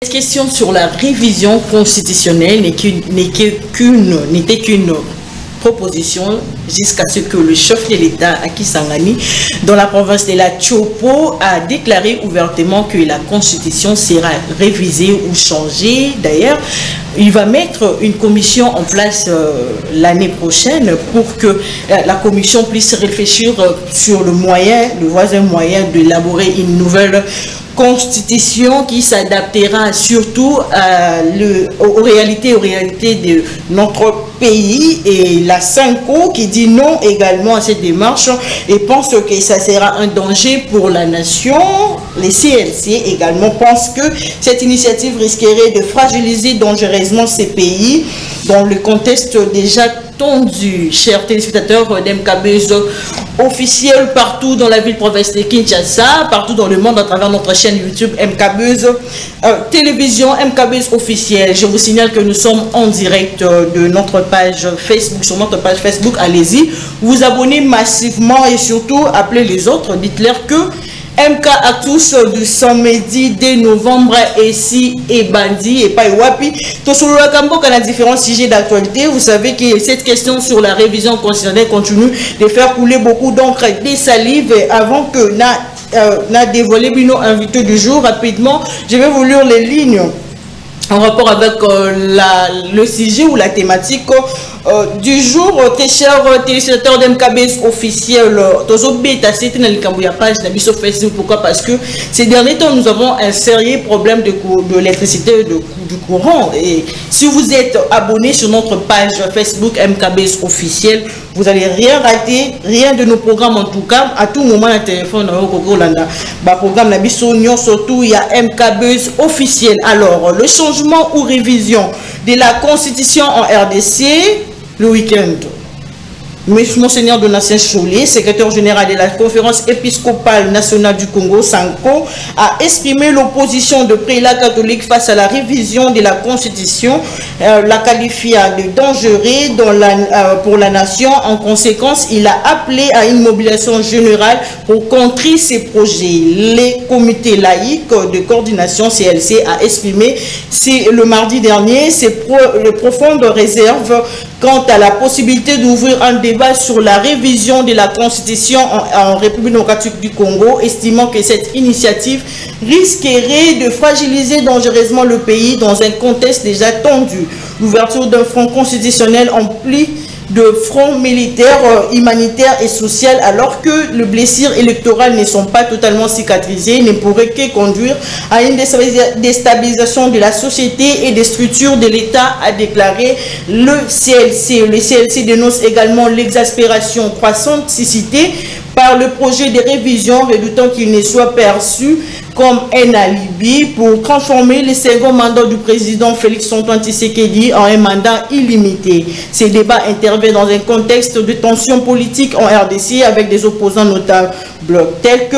Cette question sur la révision constitutionnelle n'était qu'une proposition jusqu'à ce que le chef de l'État, Aki Sangani, dans la province de la Tchopo, a déclaré ouvertement que la constitution sera révisée ou changée. D'ailleurs, il va mettre une commission en place l'année prochaine pour que la commission puisse réfléchir sur le voisin moyen d'élaborer une nouvelle constitution qui s'adaptera surtout aux réalités de notre pays, et la Sanko qui dit non également à cette démarche et pense que ça sera un danger pour la nation. Les CLC également pensent que cette initiative risquerait de fragiliser dangereusement ces pays dans le contexte déjà tendu. Chers téléspectateurs d'MKBuzz officiel partout dans la ville-province de Kinshasa, partout dans le monde à travers notre chaîne YouTube MKBuzz Télévision, MKBuzz officiel. Je vous signale que nous sommes en direct de notre page Facebook. Sur notre page Facebook, allez-y, vous abonnez massivement et surtout appelez les autres. Dites-leur que MK à tous du samedi 2 novembre ici et Bandi et Paiwapi. Tout sur le Cambo qu'on a différents sujets d'actualité. Vous savez que cette question sur la révision constitutionnelle continue de faire couler beaucoup d'encre et des salives. Avant que n'a dévoilé nos invités du jour, rapidement, je vais vous lire les lignes en rapport avec le sujet ou la thématique du jour. Très chers téléspectateurs d'MKBuzz officiel, pourquoi? Parce que ces derniers temps nous avons un sérieux problème de l'électricité, du courant, et si vous êtes abonné sur notre page Facebook MKBuzz officiel, vous n'allez rien rater, rien de nos programmes. En tout cas, à tout moment, un téléphone, programme surtout il y a MKBuzz officiel. Alors, le changement ou révision de la constitution en RDC le week-end. Monseigneur Donatien Chollet, secrétaire général de la conférence épiscopale nationale du Congo, Sanko, a exprimé l'opposition de prélats catholiques face à la révision de la constitution, la qualifiant de dangereuse pour la nation. En conséquence, il a appelé à une mobilisation générale pour contrer ces projets. Les comités laïcs de coordination CLC a exprimé le mardi dernier les profondes réserves quant à la possibilité d'ouvrir un débat sur la révision de la constitution en République démocratique du Congo, estimant que cette initiative risquerait de fragiliser dangereusement le pays dans un contexte déjà tendu. L'ouverture d'un front constitutionnel empli de fronts militaires, humanitaires et sociaux, alors que les blessures électorales ne sont pas totalement cicatrisées, ne pourrait que conduire à une déstabilisation de la société et des structures de l'État, a déclaré le CLC. Le CLC dénonce également l'exaspération croissante suscitée par le projet de révision, redoutant qu'il ne soit perçu comme un alibi pour transformer le second mandat du président Félix-Antoine Tshisekedi en un mandat illimité. Ces débats interviennent dans un contexte de tension politique en RDC avec des opposants notables tels que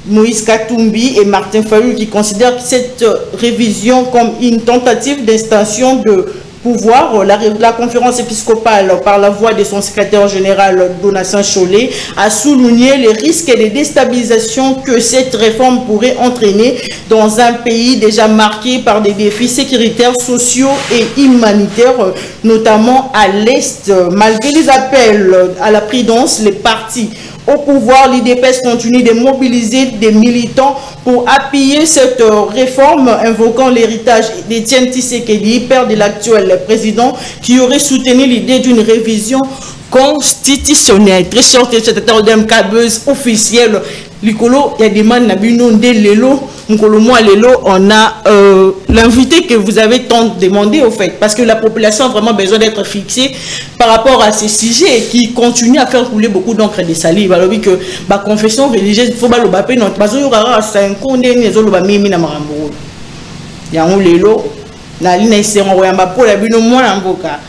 Moïse Katumbi et Martin Fayulu, qui considèrent cette révision comme une tentative d'extension de pouvoir. La conférence épiscopale, par la voix de son secrétaire général Donatien Chollet, a souligné les risques de déstabilisation que cette réforme pourrait entraîner dans un pays déjà marqué par des défis sécuritaires, sociaux et humanitaires, notamment à l'Est. Malgré les appels à la prudence, les partis au pouvoir, l'IDPS continue de mobiliser des militants pour appuyer cette réforme, invoquant l'héritage d'Étienne Tshisekedi, père de l'actuel président, qui aurait soutenu l'idée d'une révision constitutionnelle. Très cher téléspectateur d'MKBuzz officiel, Licolo, il y a des man nabino de lelo, on a l'invité que vous avez tant demandé au fait, parce que la population a vraiment besoin d'être fixée par rapport à ces sujets qui continuent à faire couler beaucoup d'encre et de salive. Alors oui que la confession religieuse, il faut pas le bapper, notre bazo yura 5 ans de lo ba mimi na marambo. Ya lelo na lina isengo yamba pour la bino mwana mboka.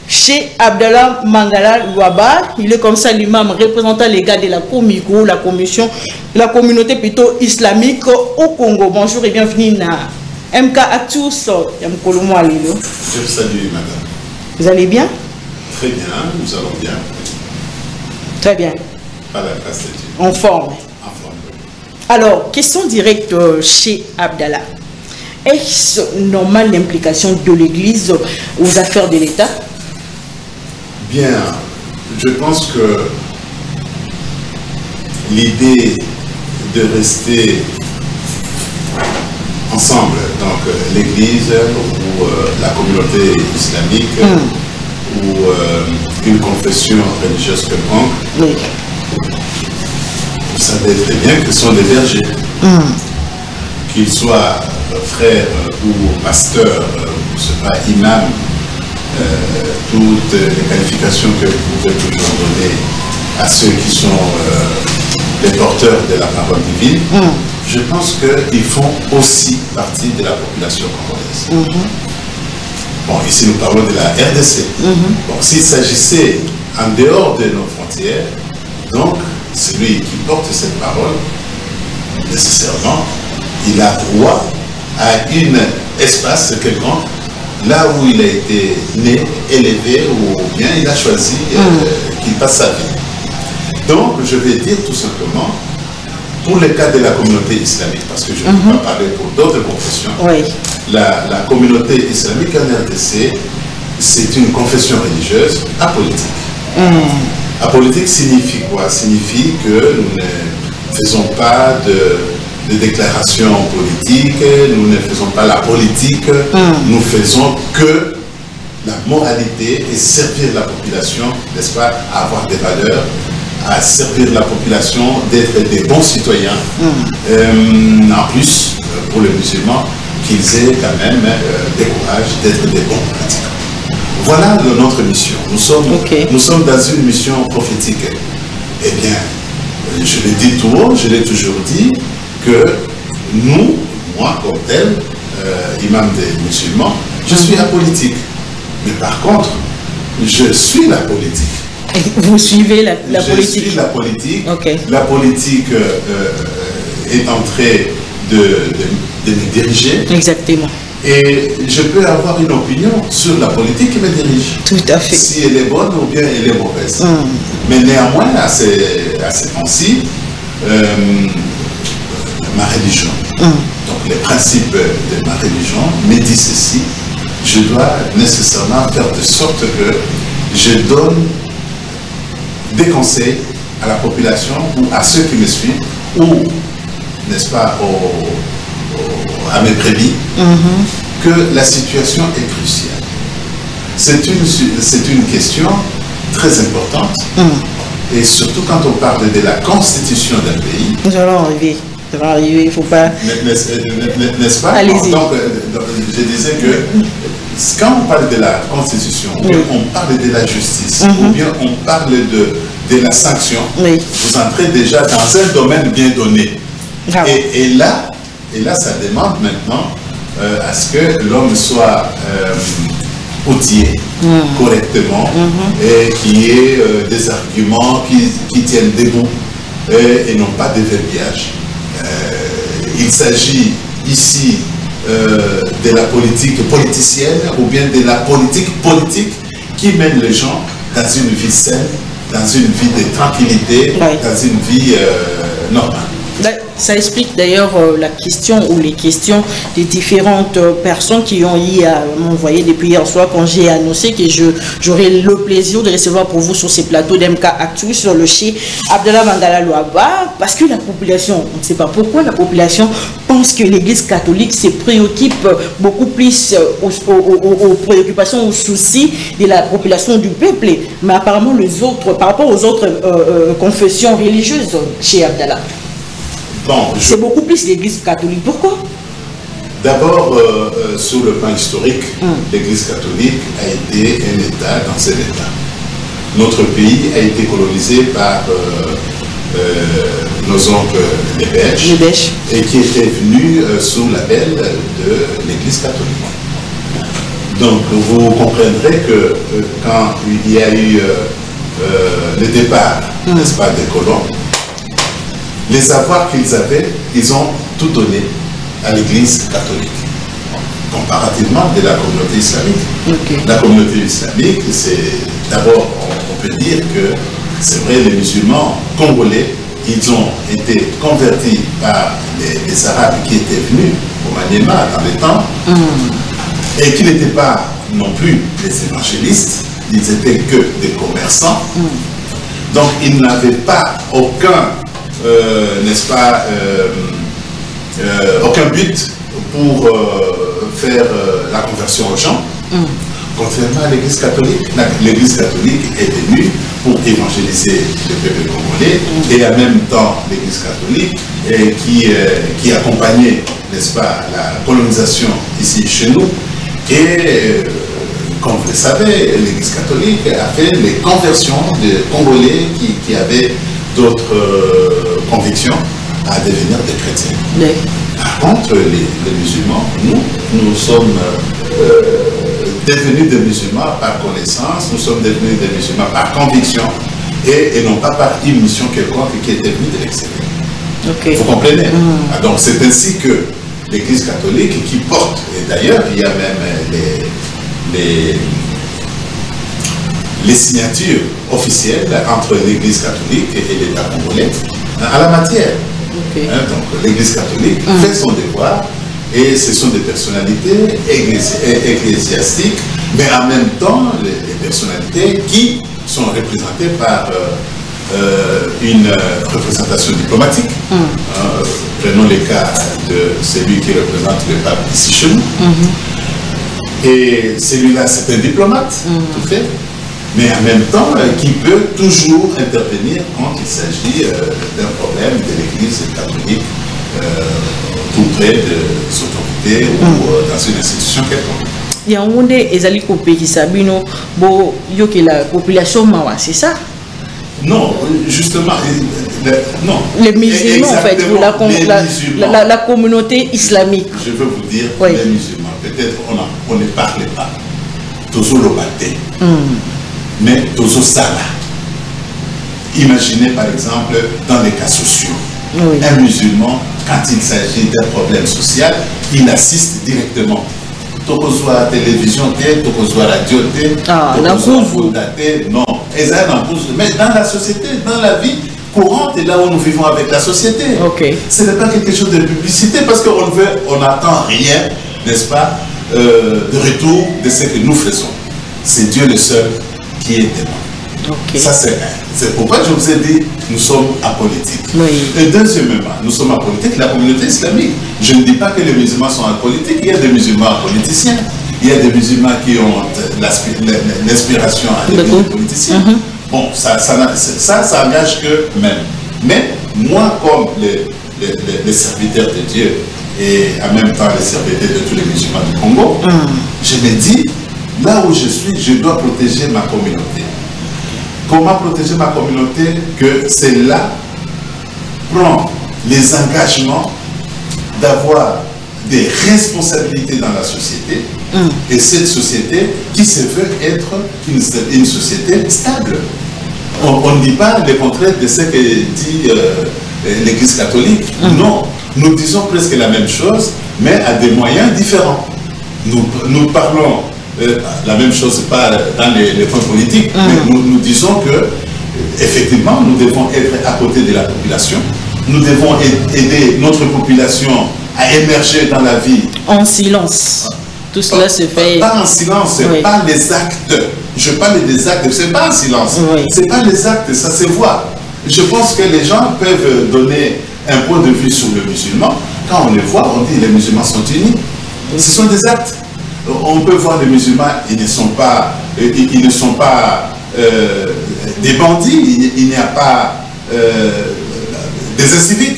Chez Abdallah Mangala Louaba, il est comme ça l'imam représentant les gars de la Comico, la communauté plutôt islamique au Congo. Bonjour et bienvenue à MK à tous. Je vous salue, madame. Vous allez bien? Très bien, nous allons bien. Très bien. À la grâce de Dieu. En forme. En forme. Alors, question directe chez Abdallah. Est-ce normal l'implication de l'Église aux affaires de l'État? Bien, je pense que l'idée de rester ensemble, donc l'Église ou la communauté islamique ou une confession religieuse quelconque, Oui. vous savez très bien que ce sont des bergers. Qu'ils soient frères ou pasteurs, ou je sais pas, imams, toutes les qualifications que vous pouvez toujours donner à ceux qui sont les porteurs de la parole divine, je pense qu'ils font aussi partie de la population congolaise. Bon, ici nous parlons de la RDC. Bon, s'il s'agissait en dehors de nos frontières, donc celui qui porte cette parole, nécessairement, il a droit à un espace quelconque, là où il a été né, élevé, ou bien il a choisi qu'il passe sa vie. Donc, je vais dire tout simplement, pour le cas de la communauté islamique, parce que je ne peux pas parler pour d'autres confessions, la communauté islamique en RDC, c'est une confession religieuse apolitique. Apolitique signifie quoi? Signifie que nous ne faisons pas de déclarations politiques, nous ne faisons pas la politique, nous faisons que la moralité et servir la population, n'est-ce pas, à avoir des valeurs, à servir la population, d'être des bons citoyens. En plus, pour les musulmans, qu'ils aient quand même des courage d'être des bons pratiquants. Voilà notre mission. Nous sommes dans une mission prophétique. Eh bien, je l'ai dit tout haut, je l'ai toujours dit, que nous, moi comme tel, imam des musulmans, je suis apolitique. Mais par contre, je suis la politique. Vous suivez la politique? Je suis la politique. Okay. La politique est en train de me diriger. Exactement. Et je peux avoir une opinion sur la politique qui me dirige. Tout à fait. Si elle est bonne ou bien elle est mauvaise. Mais néanmoins, à ces temps-ci, ma religion, donc les principes de ma religion me disent ceci: je dois nécessairement faire de sorte que je donne des conseils à la population ou à ceux qui me suivent, ou, n'est-ce pas, à mes brebis, que la situation est cruciale. C'est une question très importante, et surtout quand on parle de la constitution d'un pays. Nous allons arriver. Il ne faut pas... N'est-ce pas? Allez-y. Donc, je disais que quand on parle de la constitution, on parle de la justice, ou bien on parle de la sanction, vous entrez déjà dans un domaine bien donné. Et là, ça demande maintenant à ce que l'homme soit outillé correctement et qu'il y ait des arguments qui tiennent debout et non pas des verbiages. Il s'agit ici de la politique politicienne ou bien de la politique politique qui mène les gens dans une vie saine, dans une vie de tranquillité, dans une vie normale. Ça explique d'ailleurs la question ou les questions des différentes personnes qui ont eu à m'envoyer depuis hier soir quand j'ai annoncé que j'aurai le plaisir de recevoir pour vous sur ces plateaux d'MK Actu sur le Cheikh Abdallah Mangala Louaba, parce que la population, on ne sait pas pourquoi la population pense que l'Église catholique se préoccupe beaucoup plus aux préoccupations, aux soucis de la population du peuple, mais apparemment les autres, par rapport aux autres confessions religieuses chez Abdallah. Bon, c'est beaucoup plus l'Église catholique. Pourquoi? D'abord, sur le plan historique, l'Église catholique a été un État dans cet État. Notre pays a été colonisé par nos oncles les Belges, et qui étaient venus sous la belle de l'Église catholique. Donc, vous comprendrez que quand il y a eu le départ, n'est-ce pas, des colons, les avoirs qu'ils avaient, ils ont tout donné à l'Église catholique, comparativement de la communauté islamique. La communauté islamique, c'est d'abord, on peut dire que c'est vrai, les musulmans congolais ils ont été convertis par les Arabes qui étaient venus au Maniema dans les temps, et qui n'étaient pas non plus des évangélistes, ils étaient que des commerçants. Donc ils n'avaient pas aucun, n'est-ce pas, aucun but pour faire la conversion aux gens. Contrairement à l'Église catholique, l'Église catholique est venue pour évangéliser le peuple congolais, et en même temps l'Église catholique qui accompagnait, n'est-ce pas, la colonisation ici chez nous. Et comme vous le savez, l'Église catholique a fait les conversions de Congolais qui avaient d'autres convictions à devenir des chrétiens. Oui. Par contre, les musulmans, nous sommes devenus des musulmans par connaissance, nous sommes devenus des musulmans par conviction et non pas par une mission quelconque qui était venue de l'extérieur. Okay. Vous comprenez? Donc c'est ainsi que l'Église catholique qui porte, et d'ailleurs il y a même les signatures officielles entre l'Église catholique et l'État congolais à la matière. Okay. Donc l'Église catholique fait son devoir, et ce sont des personnalités ecclésiastiques, mais en même temps les personnalités qui sont représentées par une représentation diplomatique. Prenons le cas de celui qui représente le pape ici chez nous. Et celui-là, c'est un diplomate, tout fait, mais en même temps, qui peut toujours intervenir quand il s'agit d'un problème de l'Église catholique tout près des autorités ou dans une institution quelconque. Il y a un monde ezali kopeki sabino bo yo que la population mawa, c'est ça? Non, justement, non. Les musulmans, en fait, la communauté islamique. Je veux vous dire, oui. Les musulmans, peut-être on ne parlait pas. Tozo Lobate, mais Tozo Sala. Imaginez par exemple dans les cas sociaux, oui. Un musulman, quand il s'agit d'un problème social, il assiste directement. Tokozwa la télévision, Tokozwa la radio, Tokozwa non. Mais dans la société, dans la vie courante, et là où nous vivons avec la société, okay. Ce n'est pas quelque chose de publicité parce qu'on n'attend rien, n'est-ce pas, de retour de ce que nous faisons. C'est Dieu le seul qui est témoin. Okay. Ça c'est pourquoi je vous ai dit, nous sommes apolitiques. Oui. Et deuxièmement, nous sommes apolitiques, la communauté islamique. Je ne dis pas que les musulmans sont apolitiques, il y a des musulmans politiciens. Il y a des musulmans qui ont l'inspiration à devenir politiciens. Bon, ça engage que même. Mais moi, comme les serviteurs de Dieu et en même temps les serviteurs de tous les musulmans du Congo, je me dis, là où je suis, je dois protéger ma communauté. Comment protéger ma communauté? Que c'est là prendre les engagements d'avoir des responsabilités dans la société, et cette société qui se veut être une société stable. On ne dit pas le contraire de ce que dit l'Église catholique. Non, nous disons presque la même chose, mais à des moyens différents. Nous parlons la même chose, pas dans les points politiques, mais nous disons que effectivement, nous devons être à côté de la population. Nous devons aider notre population à émerger dans la vie. En silence. Tout cela se fait. Pas en silence, ce n'est pas les actes. Je parle des actes, ce n'est pas en silence. Oui. Ce n'est pas les actes, ça se voit. Je pense que les gens peuvent donner un point de vue sur le musulman. Quand on les voit, on dit que les musulmans sont unis. Ce sont des actes. On peut voir les musulmans, ils ne sont pas, des bandits, il n'y a pas des inciviques.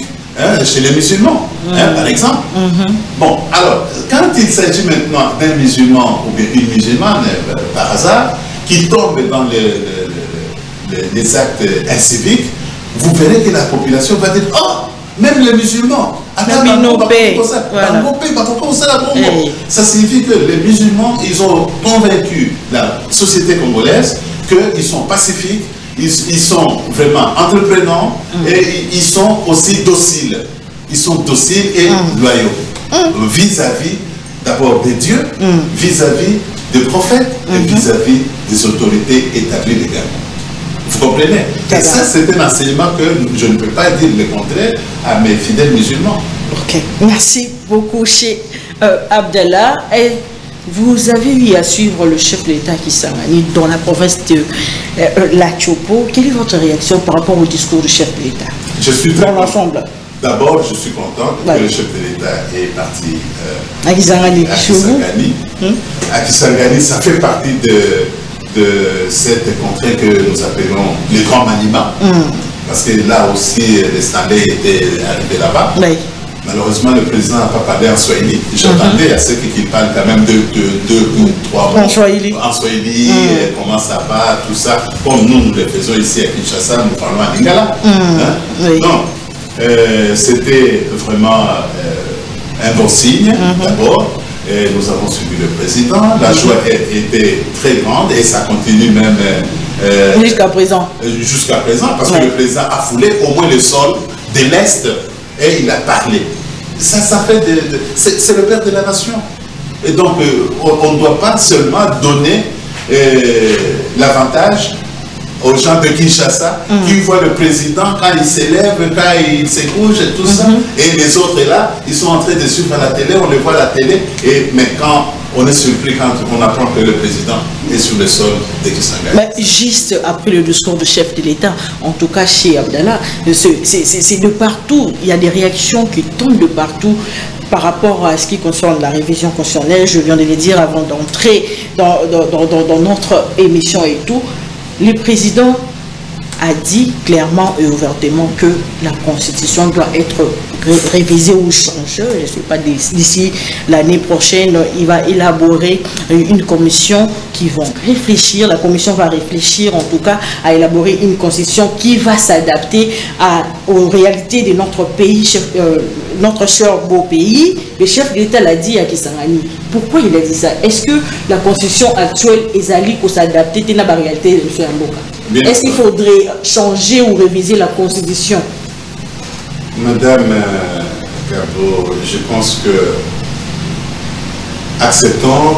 Chez les musulmans, par exemple. Bon, alors, quand il s'agit maintenant d'un musulman ou bien une musulmane, par hasard, qui tombe dans les actes inciviques, vous verrez que la population va dire, oh, même les musulmans, ça signifie que les musulmans, ils ont convaincu la société congolaise qu'ils sont pacifiques, ils sont vraiment entreprenants et ils sont aussi dociles. Ils sont dociles et loyaux vis-à-vis d'abord des dieux, vis-à-vis des prophètes et vis-à-vis des autorités établies légalement. Vous comprenez? Et ça, c'est un enseignement que je ne peux pas dire le contraire à mes fidèles musulmans. Ok, merci beaucoup, Cheikh Abdallah. Et vous avez eu à suivre le chef de l'État Kisangani dans la province de La Tchopo. Quelle est votre réaction par rapport au discours du chef de l'État? Je suis dans l'ensemble. D'abord, je suis content que le chef de l'État est parti à Kisangani. À Kisangani, ça fait partie de cette contrée que nous appelons les grands maniements. Parce que là aussi, les Standards étaient arrivés là-bas. Oui. Malheureusement, le président n'a pas parlé en Swahili. J'attendais à ce qu'il parle quand même de 2 ou 3 mots. En Swahili. En Swahili, comment ça va, tout ça. Comme nous le faisons ici à Kinshasa, nous parlons en lingala. Oui. Donc, c'était vraiment un bon signe, d'abord. Et nous avons suivi le président. La joie était très grande et ça continue même jusqu'à présent. Jusqu'à présent, parce que le président a foulé au moins le sol de l'Est et il a parlé. Ça fait c'est le père de la nation. Et donc, on ne doit pas seulement donner l'avantage aux gens de Kinshasa qui voient le président quand il s'élève, quand il se couche et tout ça. Et les autres là, ils sont en train de suivre à la télé, on les voit à la télé. Mais quand on est surpris quand on apprend que le président est sur le sol de Kisangani. Mais juste après le discours du chef de l'État, en tout cas chez Abdallah, c'est de partout. Il y a des réactions qui tombent de partout. Par rapport à ce qui concerne la révision constitutionnelle, je viens de le dire avant d'entrer dans notre émission et tout, le président a dit clairement et ouvertement que la Constitution doit être révisée ou changée. Je ne sais pas, d'ici l'année prochaine, il va élaborer une commission qui va réfléchir. La commission va réfléchir, en tout cas, à élaborer une constitution qui va s'adapter aux réalités de notre pays, notre cher beau pays. Le chef de l'État l'a dit à Kisangani. Pourquoi il a dit ça? Est-ce que la constitution actuelle est allée pour s'adapter à la réalité de M. Mboka? Est-ce qu'il faudrait changer ou réviser la constitution? Madame Cardo, je pense que acceptons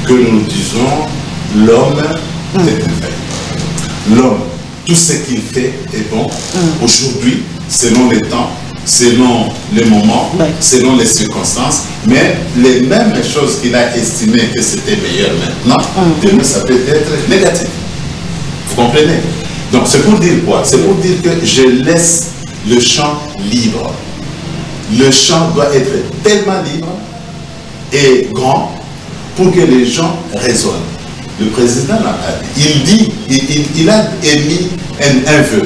que nous disons l'homme est infaillible. L'homme, tout ce qu'il fait est bon. Aujourd'hui, selon les temps, selon les moments, selon les circonstances, mais les mêmes choses qu'il a estimé que c'était meilleur maintenant, demain ça peut être négatif. Vous comprenez? Donc c'est pour dire quoi? C'est pour dire que je laisse le champ libre. Le champ doit être tellement libre et grand pour que les gens raisonnent. Le président, il dit, il a émis un vœu.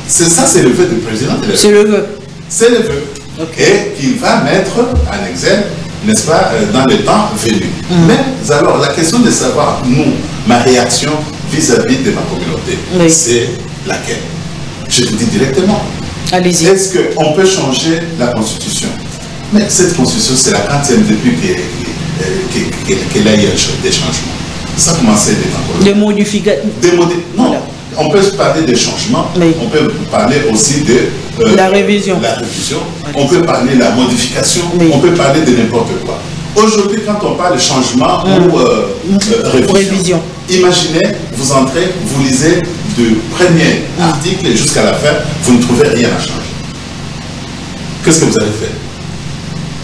C'est ça, c'est le vœu du président. C'est le vœu. C'est le vœu. Et qu'il va mettre en exergue, n'est-ce pas, dans le temps venu. Mais alors, la question de savoir, nous, ma réaction vis-à-vis de ma communauté, c'est laquelle? Je vous dis directement. Allez-y. Est-ce qu'on peut changer la Constitution? Mais cette Constitution, c'est la 40e depuis qu'elle a eu des changements. Ça commençait des modifications. Non. Voilà. On peut parler des changements, on peut parler aussi de la révision. On peut parler de la modification, on peut parler de n'importe quoi. Aujourd'hui, quand on parle de changement ou révision, imaginez, vous entrez, vous lisez du premier article jusqu'à la fin, vous ne trouvez rien à changer. Qu'est-ce que vous allez faire?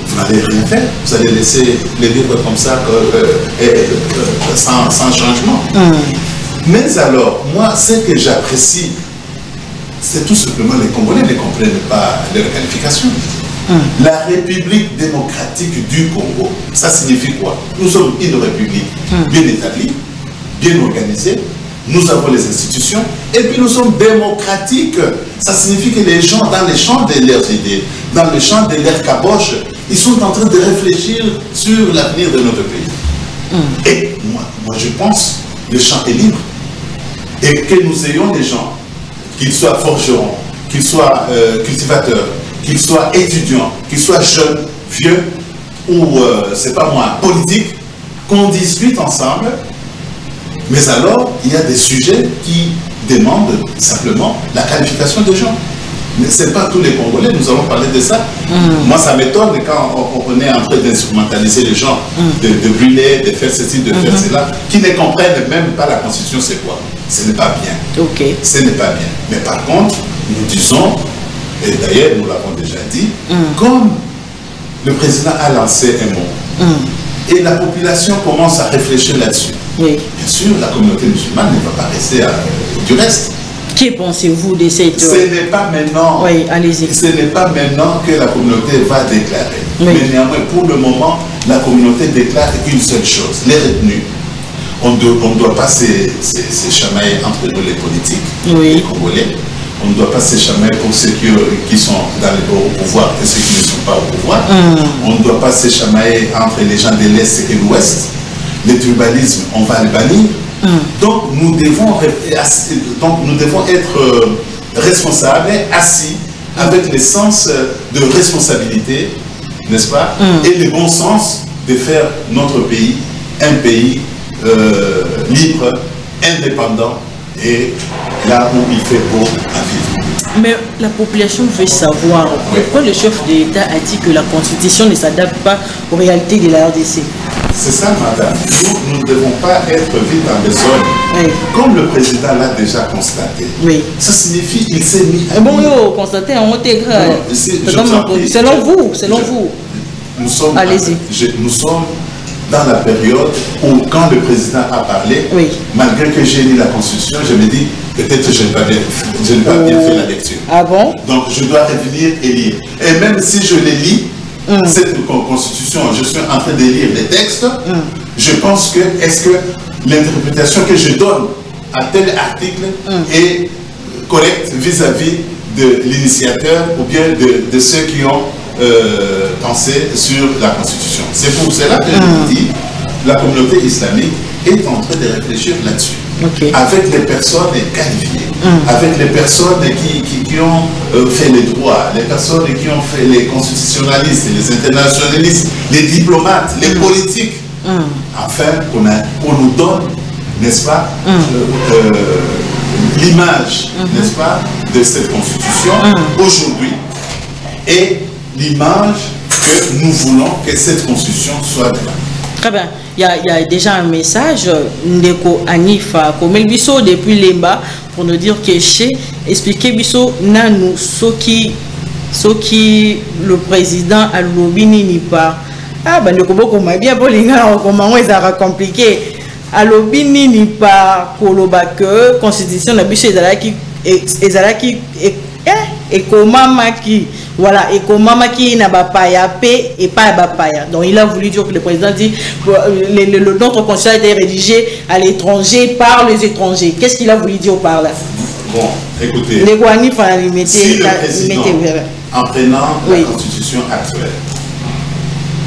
Vous n'allez rien faire. Vous allez laisser les livres comme ça, sans changement. Mais alors, moi, ce que j'apprécie, c'est tout simplement les Congolais ne comprennent pas leur qualification. La République démocratique du Congo, ça signifie quoi? Nous sommes une république bien établie, bien organisée, nous avons les institutions, et puis nous sommes démocratiques. Ça signifie que les gens, dans les champs de leurs idées, dans le champ de leurs caboches, ils sont en train de réfléchir sur l'avenir de notre pays. Et moi, je pense que le champ est libre. Et que nous ayons des gens, qu'ils soient forgerons, qu'ils soient cultivateurs, qu'ils soient étudiants, qu'ils soient jeunes, vieux, ou, c'est pas moi, politiques, qu'on discute ensemble. Mais alors, il y a des sujets qui demandent simplement la qualification des gens. Mais ce n'est pas tous les Congolais, nous allons parler de ça. Moi, ça m'étonne quand on est en train d'instrumentaliser les gens, de brûler, de faire ceci, de faire cela, qui ne comprennent même pas la Constitution, c'est quoi. Ce n'est pas bien. Ok. Ce n'est pas bien. Mais par contre, nous disons, et d'ailleurs nous l'avons déjà dit, comme le président a lancé un mot, et la population commence à réfléchir là-dessus. Oui. Bien sûr, la communauté musulmane ne va pas rester du reste. Qui pensez-vous de cette... Ce n'est pas maintenant. Oui, allez-y. Ce n'est pas maintenant que la communauté va déclarer. Oui. Mais néanmoins, pour le moment, la communauté déclare une seule chose, les retenus. On ne doit pas se chamailler entre nous les politiques, les Congolais. On ne doit pas se chamailler pour ceux qui sont au pouvoir et ceux qui ne sont pas au pouvoir. On ne doit pas se chamailler entre les gens de l'Est et de l'Ouest. Le tribalisme, on va le bannir. Donc nous devons être responsables, assis, avec le sens de responsabilité, n'est-ce pas, et le bon sens de faire notre pays un pays libre, indépendant, et là où il fait beau à vivre. Mais la population veut savoir pourquoi le chef de l'État a dit que la Constitution ne s'adapte pas aux réalités de la RDC. C'est ça, madame. Nous ne devons pas être vite en besogne. Comme le président l'a déjà constaté. Ça signifie qu'il s'est mis à... Bon, constaté en intégral. Selon vous, Nous sommes, allez-y. Nous sommes dans la période où, quand le président a parlé, malgré que j'ai lu la Constitution, je me dis, peut-être je n'ai pas bien fait la lecture. Ah bon? Donc, je dois revenir et lire. Et même si je les lis, cette Constitution, je suis en train de lire les textes, je pense que, est-ce que l'interprétation que je donne à tel article est correcte vis-à-vis de l'initiateur ou bien de ceux qui ont pensé sur la Constitution. C'est pour cela que je vous dis, la communauté islamique est en train de réfléchir là-dessus. Avec les personnes qualifiées, avec les personnes qui ont fait les droits, les personnes qui ont fait les constitutionnalistes, les internationalistes, les diplomates, les politiques, afin qu'on nous donne, n'est-ce pas, l'image, n'est-ce pas, de cette constitution aujourd'hui et l'image que nous voulons que cette constitution soit de là. Très bien. Il y a déjà un message Ndeko Anifa comme biso depuis Lemba pour nous dire que chez expliquer biso nanu soki le président a lobini ni pas. Ah ben Ndeko boko ma bien bolinga comment ça compliqué. A lobini ni pas koloba que constitution na biso ezalaki et comment maki voilà et comment maki na bapaya paix et pas bapaya. Donc il a voulu dire que le président dit notre constitution a été rédigé à l'étranger par les étrangers. Qu'est-ce qu'il a voulu dire par là? Bon, écoutez, si le président, en prenant la constitution actuelle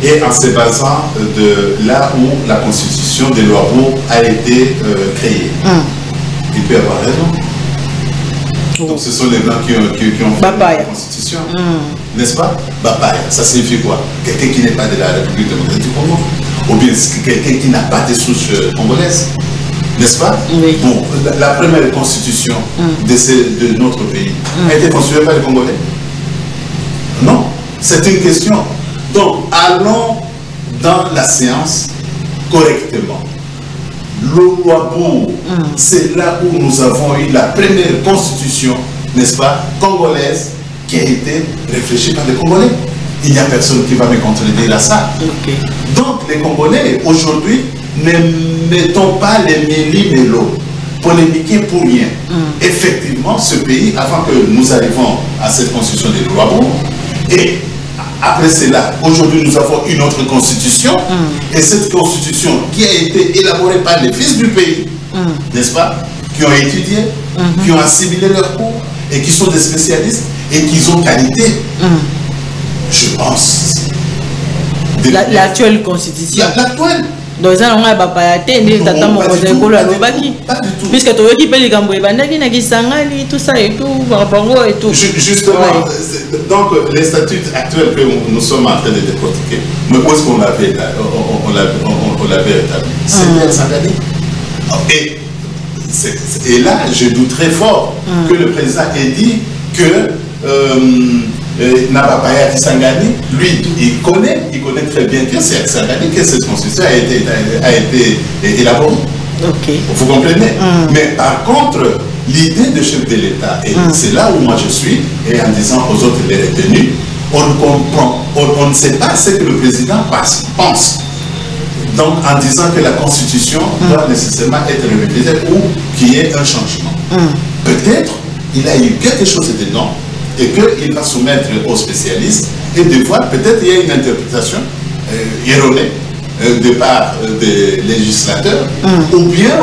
et en se basant de là où la constitution de l'Ouarou a été créée, il peut avoir raison. Donc ce sont les Blancs qui ont fait la Constitution, n'est-ce pas? Bapaya, ça signifie quoi? Quelqu'un qui n'est pas de la République démocratique du Congo, ou bien quelqu'un qui n'a pas de souche congolaise, n'est-ce pas? Bon, la première constitution de notre pays a été construite par les Congolais? Non, c'est une question. Donc allons dans la séance correctement. L'Ouabou, c'est là où nous avons eu la première constitution, n'est-ce pas, congolaise, qui a été réfléchie par les Congolais. Il n'y a personne qui va me contredire à ça. Donc les Congolais, aujourd'hui, ne mettons pas les méli-mélo, polémiquer pour rien. Effectivement, ce pays, avant que nous arrivions à cette constitution de l'Ouabou, et après cela, aujourd'hui nous avons une autre constitution, et cette constitution qui a été élaborée par les fils du pays, n'est-ce pas, qui ont étudié, qui ont assimilé leurs cours, et qui sont des spécialistes, et qui ont qualité, je pense. L'actuelle constitution. L'actuelle. Donc ça on a pas puisque tu veux qui paye les gamboués tout ça et tout et tout. Justement, donc les statuts actuels que nous sommes en train de décortiquer, mais où est-ce qu'on l'avait établi? C'était Sangani. Et là, je doute très fort que le président ait dit que Nabapaya Kisangani, lui, il connaît très bien que c'est Kisangani que cette constitution a été élaborée. Vous comprenez? Mais par contre, l'idée de chef de l'État, et c'est là où moi je suis, et en disant aux autres les retenus, on comprend, on ne sait pas ce que le président pense. Donc, en disant que la Constitution doit nécessairement être révisée ou qu'il y ait un changement. Peut-être il a eu quelque chose dedans et qu'il va soumettre aux spécialistes et de voir, peut-être il y a une interprétation erronée de part des législateurs, ou bien,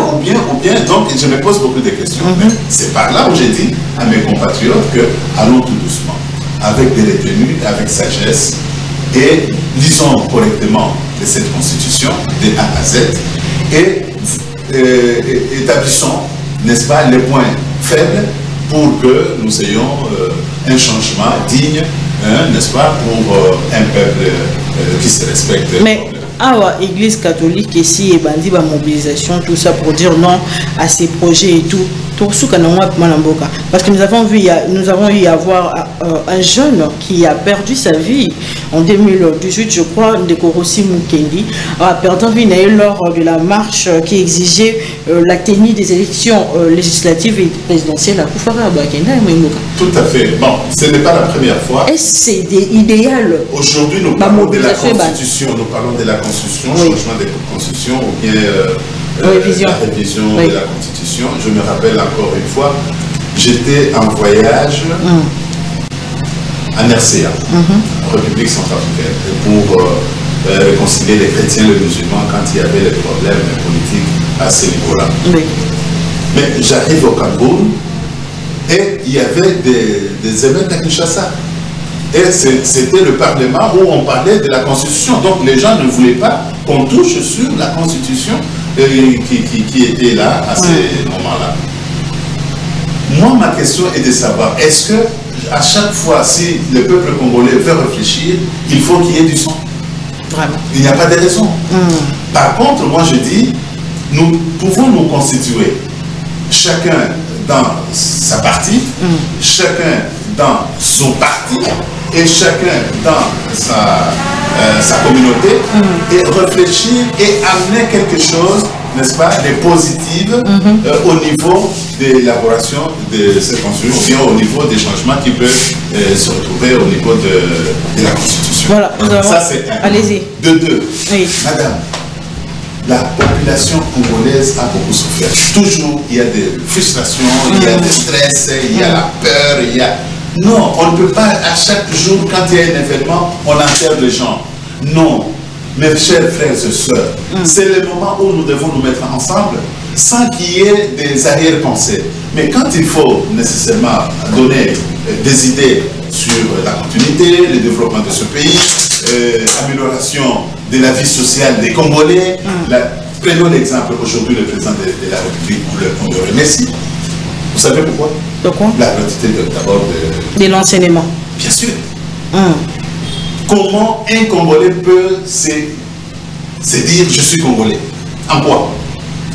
donc je me pose beaucoup de questions. Mais c'est par là où j'ai dit à mes compatriotes que allons tout doucement, avec des retenues, avec sagesse, et lisons correctement cette constitution de A à Z, et établissons, n'est-ce pas, les points faibles pour que nous ayons un changement digne, n'est-ce pas, pour un peuple qui se respecte. Mais Église catholique ici et bandi ba mobilisation, tout ça pour dire non à ces projets et tout. Parce que nous avons eu à voir un jeune qui a perdu sa vie en 2018, je crois, de Korosi Mukendi, a perdu vie lors de la marche qui exigeait la tenue des élections législatives et présidentielles à Koufara Bakenda. Tout à fait. Bon, ce n'est pas la première fois. Est-ce que c'est idéal? Aujourd'hui, nous parlons de la Constitution, changement de Constitution ou bien la révision de la Constitution. Je me rappelle encore une fois, j'étais en voyage en RCA, République centrafricaine, pour réconcilier les chrétiens et les musulmans quand il y avait des problèmes politiques à ce niveau-là. Mais j'arrive au Cameroun et il y avait des émeutes à Kinshasa. Et c'était le Parlement où on parlait de la Constitution. Donc les gens ne voulaient pas qu'on touche sur la Constitution qui était là à ce moment-là. Moi, ma question est de savoir, est-ce que à chaque fois, si le peuple congolais veut réfléchir, il faut qu'il y ait du sang? Vraiment. Il n'y a pas de raison. Par contre, moi je dis, nous pouvons nous constituer, chacun dans sa partie, chacun dans son parti, et chacun dans sa communauté, et réfléchir et amener quelque chose, n'est-ce pas, de positif au niveau de l'élaboration de cette constitution, ou bien au niveau des changements qui peuvent se retrouver au niveau de la Constitution. Voilà, ça c'est un. Allez-y. De deux, madame, la population congolaise a beaucoup souffert. Toujours, il y a des frustrations, il y a des stress, il y a la peur, il y a... Non, on ne peut pas à chaque jour, quand il y a un événement, on enterre les gens. Non, mes chers frères et sœurs, c'est le moment où nous devons nous mettre ensemble sans qu'il y ait des arrière-pensées. Mais quand il faut nécessairement donner des idées sur la continuité, le développement de ce pays, amélioration de la vie sociale des Congolais, prenons l'exemple aujourd'hui, le président de la République, on le remercie. Vous savez pourquoi? Pourquoi? La quantité d'abord de l'enseignement. Bien sûr. Comment un Congolais peut se dire je suis Congolais? En quoi?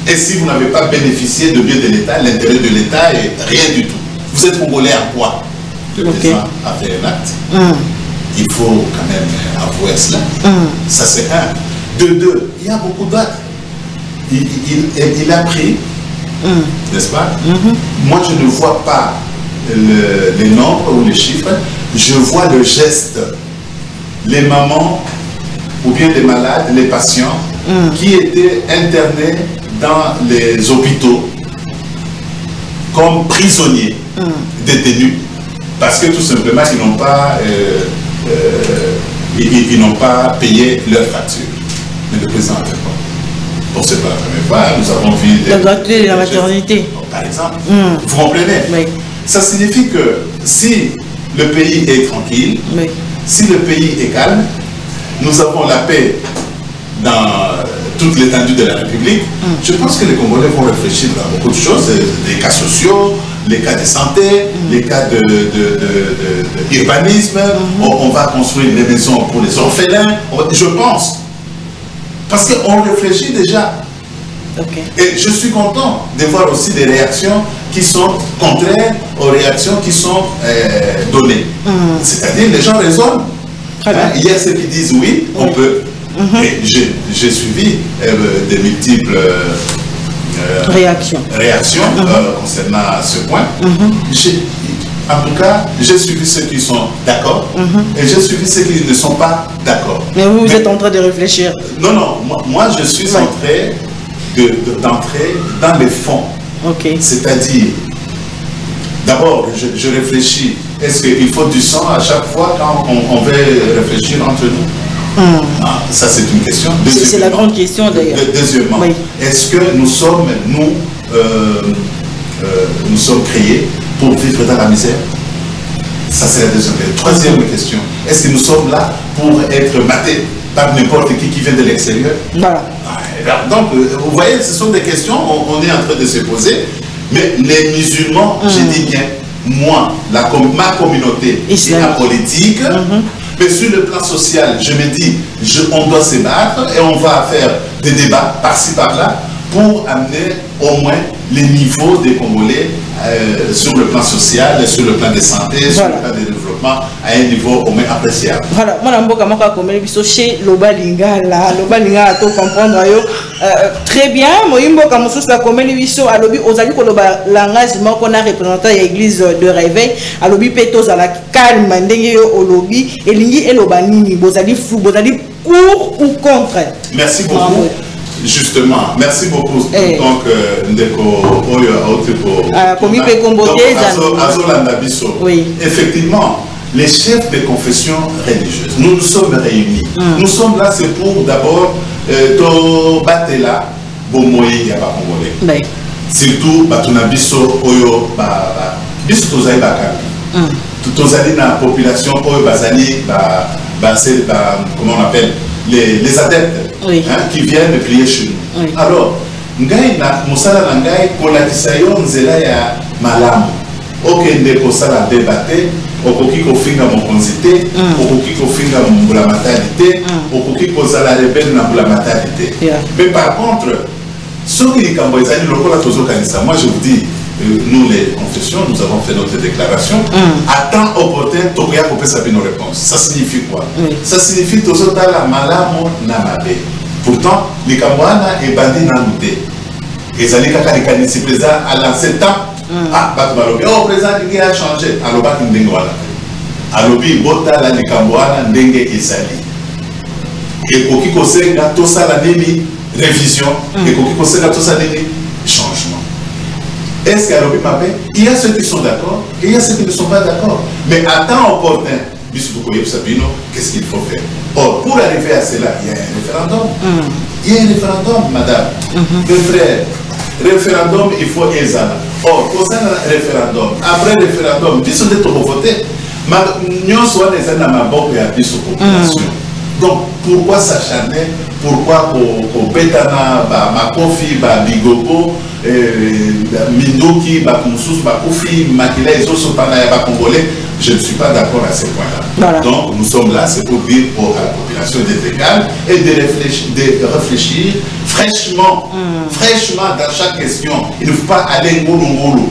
Et si vous n'avez pas bénéficié de bien de l'État, l'intérêt de l'État est rien du tout. Vous êtes Congolais en quoi? Le président a fait un acte. Il faut quand même avouer cela. Ça c'est un. De deux, il y a beaucoup d'actes. Il a pris, n'est-ce pas? Moi je ne vois pas les nombres ou les chiffres, je vois le geste. Les mamans ou bien les malades, les patients qui étaient internés dans les hôpitaux comme prisonniers, détenus, parce que tout simplement ils n'ont pas, payé leur facture. Mais le président a fait quoi? Bon, c'est pas la première fois, nous avons vu la gratuité de la maternité. Par exemple, vous comprenez? Oui. Ça signifie que si le pays est tranquille, si le pays est calme, nous avons la paix dans toute l'étendue de la République, je pense que les Congolais vont réfléchir à beaucoup de choses, les cas sociaux, les cas de santé, les cas d'urbanisme, on va construire des maisons pour les orphelins, je pense. Parce qu'on réfléchit déjà. Et je suis content de voir aussi des réactions qui sont contraires aux réactions qui sont données. C'est-à-dire les gens raisonnent. Il y a ceux qui disent oui, on peut. Et j'ai suivi des multiples réaction concernant ce point. En tout cas, j'ai suivi ceux qui sont d'accord et j'ai suivi ceux qui ne sont pas d'accord. Mais vous êtes en train de réfléchir. Non, moi je suis en train d'entrer dans les fonds. C'est-à-dire, d'abord, je réfléchis, est-ce qu'il faut du sang à chaque fois quand on veut réfléchir entre nous? Ça, c'est une question. C'est la grande question d'ailleurs. Deuxièmement, est-ce que nous sommes créés pour vivre dans la misère? Ça, c'est la deuxième question. Troisième question, est-ce que nous sommes là pour être matés par n'importe qui vient de l'extérieur? Voilà. Donc, vous voyez, ce sont des questions on est en train de se poser. Mais les musulmans, je dis bien, moi, ma communauté est apolitique, mais sur le plan social, je me dis, on doit se battre et on va faire des débats par-ci, par-là pour amener au moins les niveaux des Congolais sur le plan social, sur le plan de santé, sur le plan de développement à un niveau au moins appréciable. Voilà, moi je suis chez Lobalingala, à tout comprendre. Très bien, moi je suis à l'objet aux amis que langage qu'on a représenté à l'église de réveil, à l'objet pétos à la calme, au lobby, et l'ingé et l'obanini, vous allez fou, vous allez pour ou contre. Merci beaucoup. Justement, merci beaucoup. Donc, effectivement, les chefs de confession religieuse, nous nous sommes réunis. Nous sommes là, c'est pour d'abord battre là, Bomoye Yaba Congolais. Surtout, Batunabiso, Oyo, Biso Tozali Bakami. Tozali na population, Oyo Bazali, comment on appelle, les adeptes qui viennent prier chez nous. Alors, ngai na musala na ngai kolakisa yo nzela ya malamu. Okende kosala débatté, okoki kofinga mokonzi te, okoki kofinga mbula matadi te, okoki kozala rebelle na mbula matadi te. Mais par contre, ceux qui likambo ezali lokola tozokanisa, moi je vous dis, nous les confessions, nous avons fait notre déclaration. À temps opportun, Tokoya Kopesa nos réponses. Ça signifie quoi? Ça signifie Tozotala Malamo Namabe. Pourtant, les Kamwana et Bandi Nanouté. Et Zali Kaka les Kanisi présent à l'ancien temps. Ah, Batbalobi, oh, présent, il a changé. Aloba Kindengwala. Alobi, Bota, la Likambwana, Ndenge et Zali. Et Kokiko Senga, Tosa la Nemi, révision. Et Kokiko Senga, Tosa Nemi, changement. Est-ce qu'à l'objet m'appelle? Il y a ceux qui sont d'accord et il y a ceux qui ne sont pas d'accord. Mais à temps opportun, qu'est-ce qu'il faut faire? Or, pour arriver à cela, il y a un référendum. Il y a un référendum, madame. Mes frères, référendum, il faut Ezana. Or, pour ça, référendum. Après le référendum, ils sont des voter. Nous sommes des anamabok et à population. Donc, pourquoi s'acharner? Pourquoi pour Betana, Makofi, Bigogo, Mindoki, Bakumsus, Bakufi, Makila, et autres Congolais? Je ne suis pas d'accord à ce point-là. Voilà. Donc, nous sommes là, c'est pour dire à la population d'être calme et de réfléchir fraîchement, fraîchement dans chaque question. Il ne faut pas aller ngoulou.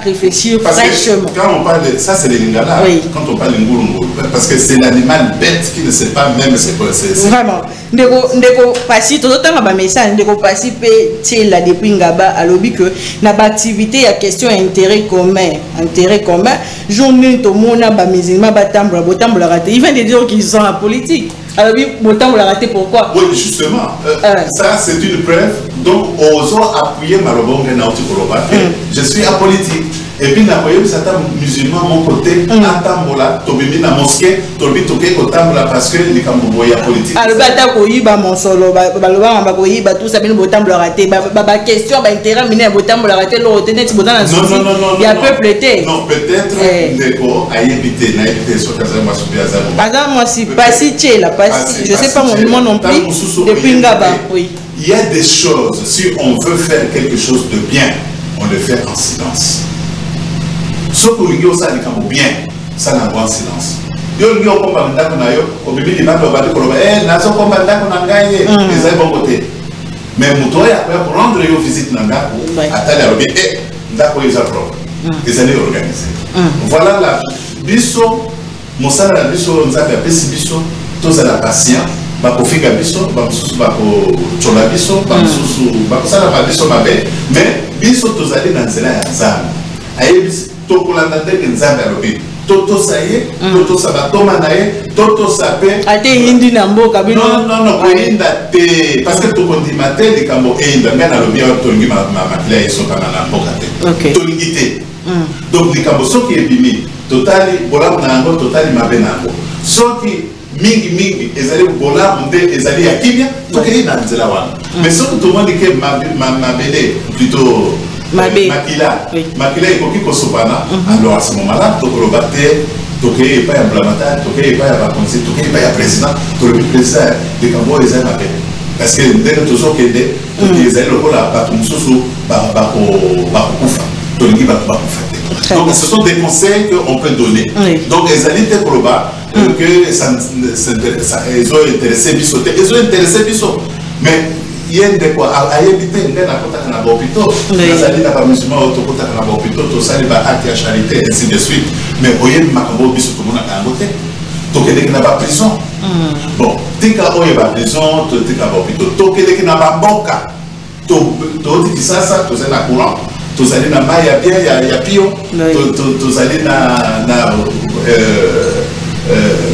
Réfléchir fraîchement. Quand on parle de ça, c'est les lingala. Quand on parle de ngoulou, parce que c'est l'animal bête qui ne sait pas même c'est quoi. Vraiment. Ndeko passi tout autant ba message ndeko passi pe tela depuis ngaba à lobby que na ba activité à question intérêt commun journée to mona ba musulman ba tambola raté. Il vient de dire qu'ils sont en politique. Alors oui, autant vous la rater pourquoi? Oui, justement, ça c'est une preuve. Donc, osons appuyer Malobongue Nautikoloba. Je suis apolitique. Et puis, n'appuyez certains musulmans mon côté, à Tambola, Tobimi na mosquée, Tobi Toké Kotambola parce que les Kamboboya politiques. Alors, Batakoyiba, mon solo, Baloba, Bakoyiba, tout ça, bien Botambola raté. Baba question, intérêt, mais Botambola raté, le retenir, Botan la souci. Il y a peuple été. Non, peut-être, Neko a évité, n'a évité, sur Kazama Soubiaza. Par exemple, moi, si Passi Tchela, je ne sais pas mon nom non plus, depuis Ngaba, oui. Il y a des choses, si on veut faire quelque chose de bien, on le fait en silence. Sauf que l'Union, ça n'est pas bien, ça n'a pas en silence. Yo l'Union, comme on a dit, au début, il y a des gens qui ont dit, nazo comme on a gagné, les gens bon côté. Mais Moutoya, après, pour rendre une visite dans Ngako, à Tali, Ngako, ils ont propre. Ils allaient organiser. Voilà la biso, Moussala, la biso, on a fait Bisso, tous à la patience. bakofika biso bamosusu bakocola biso bamosusu bakosala biso mabe mais biso tozali na nzela ya nzambe ayebisi tokolanda ndenge nzambe alobi totosa ye totosa batoma na ye totosa pe ate hindi na mboka bino non koyinda te parce que tokondima te likambo eyinda ngai nalobi awa tolingi makila esokana na mboka te tolingi te donc likambo soki ebimi totali bolamu na yango totali mabe na yango soki mingi ezali bolamu nde ezali ya kimia tokei na nzela wana mais soki tomoni ke mabele plutôt makila ekoki kosopana alors à ce moment là tokoloba te tokei epai ya blamatari tokei epai ya bakonzi tokei epai ya président tolobi président likambo oyo ezali mabe parce que ndenge tozokende ezali lokola bato mosusu bakokufa tolingi bato bakufa te donc ce sont des conseils qu'on peut donner donc ezali te koloba que ça ezo intéressé biso te ezo intéressé biso mais yende quoi ayebi te nde nakotaka na bahôpitaux nazali na bamusulman oyo tokotaka na bahôpitaux tosali baacte ya charité ainsi de suite mais oyebi makambo oyo biso tomonaka yango te tokendeki na baprison bon tika oyo baprison tika bahôpitaux tokendeki na bamboka toti kisasa tozali na courant tozali na mai ya bien ya pio tozali na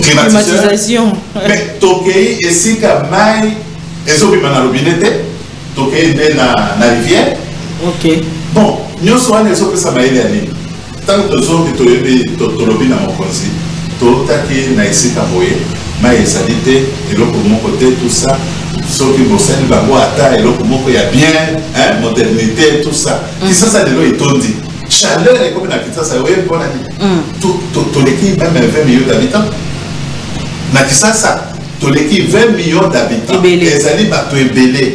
climatisation mais tokei esika mai ezobima na robinet te tokei nde na rivière bon nyonso wana ezopesa mayele ya nini ntango tozoki toyebi tolobi na mokonzi totaki na esika boye mai ezali te eloko moko te tout ça soki bosali bango ata eloko moko ya bien modernité tout ça kisasa lelo etondi chaleur ekomi na kisasa oyebi mpona nini toleki même 20 millions d'habitants na kisasa toleki 20 millions d'habitants ezali bato ebele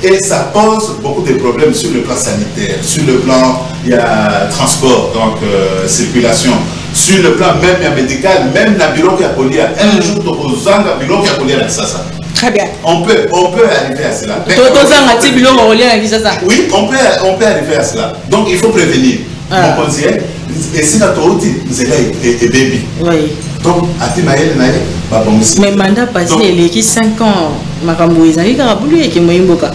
et ça pose beaucoup de problèmes sur le plan sanitaire sur le plan ya transport donc circulation sur le plan même ya médical même na biloko ya kolia un jour tokozanga biloko ya kolia na kisasa. Très bien. On peut arriver à cela. Oui, on peut arriver à cela. Donc il faut prévenir. Mon conseiller, et si la tauti, c'est là et baby. Oui. Donc, à Timaël, mais mandat passé, il est 5 ans. Ma camouise, il y a un boulot qui m'a imboka.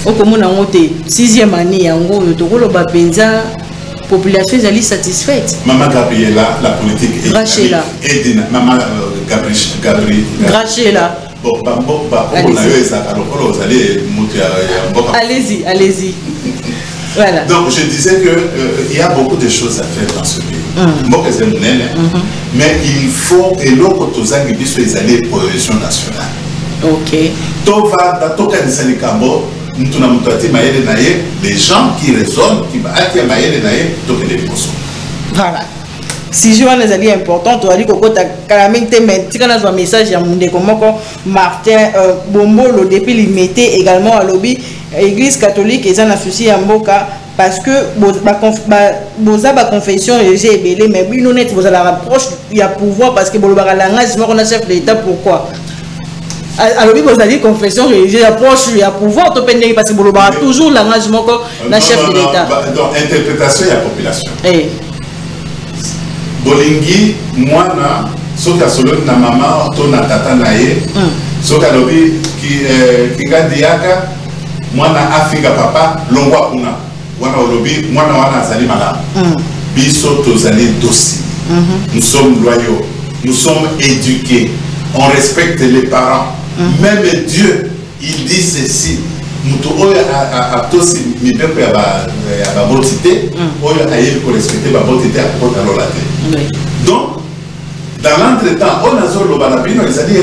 Au commun en haute, 6e année, en gros, le taureau, le bapenza, population est satisfaite. Maman Gabriela, la politique est. Rachela. Maman Gabriela. Rachela. Bon, allez-y, allez-y. Voilà. Donc je disais qu'il y a beaucoup de choses à faire dans ce pays. Mais il faut que l'autre soit les cohésion nationale. Ok. Les gens qui raisonnent, qui voilà. Si je vois les importants, tu as dit que tu as un message à Martin Bombolo depuis il mettait également à lobby Église catholique et un associé à Mboka parce que la confession est belé mais oui honnête vous allez rapproche il y a pouvoir parce que bolobara langage on a chef de l'État pourquoi alors vous allez confession religieuse approche il y a pouvoir to pendant parce que bolobara toujours langage moko na chef de l'État donc interprétation de la population bolingi mwana soka solo na mama to na tata na ye soka lobi ki gandiaka mwana afika papa longwa kuna wana olobi mwana wana azali malamu biso tozali dossier nous sommes loyaux nous sommes éduqués on respecte les parents même Dieu il dit ceci mutu oyo atosi mibeko ya babotite oyo ayebi ko respecter babotite akota lola te donc dans l'entretemps on a zolo bana bino ezali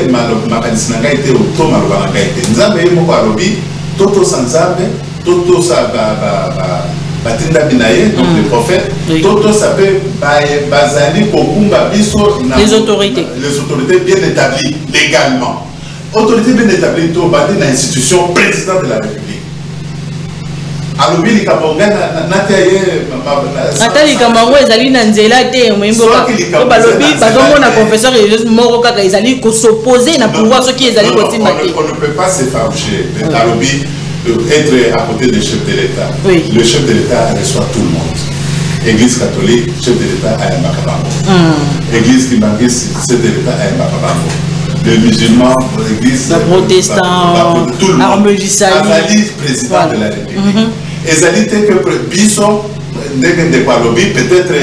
makanisi na ngai te to maloba na ngai te nzambe ye moko alobi toto sanzambe toto sa batinda binaye donc les prophètes toto sa pe bazali kokumba biso les autorités bien établies légalement. Autorité bien établie, tout bâti dans l'institution président de la République. Alors, oui, les Camerounais, les Camerounais, ils allaient dans Nzela, ils allaient s'opposer à pouvoir ce qui est allé au Timbaté. On ne peut pas s'effaroucher. Être à côté du chef de l'État. Le chef de l'État reçoit tout le monde. Église catholique, chef de l'État a un Makabango. Église Kimbangis, chef de l'État a un Makabango. les musulmans, l'église, les protestants, tout le monde. Azali, président de la République. Ezali tel que Bisso, peut-être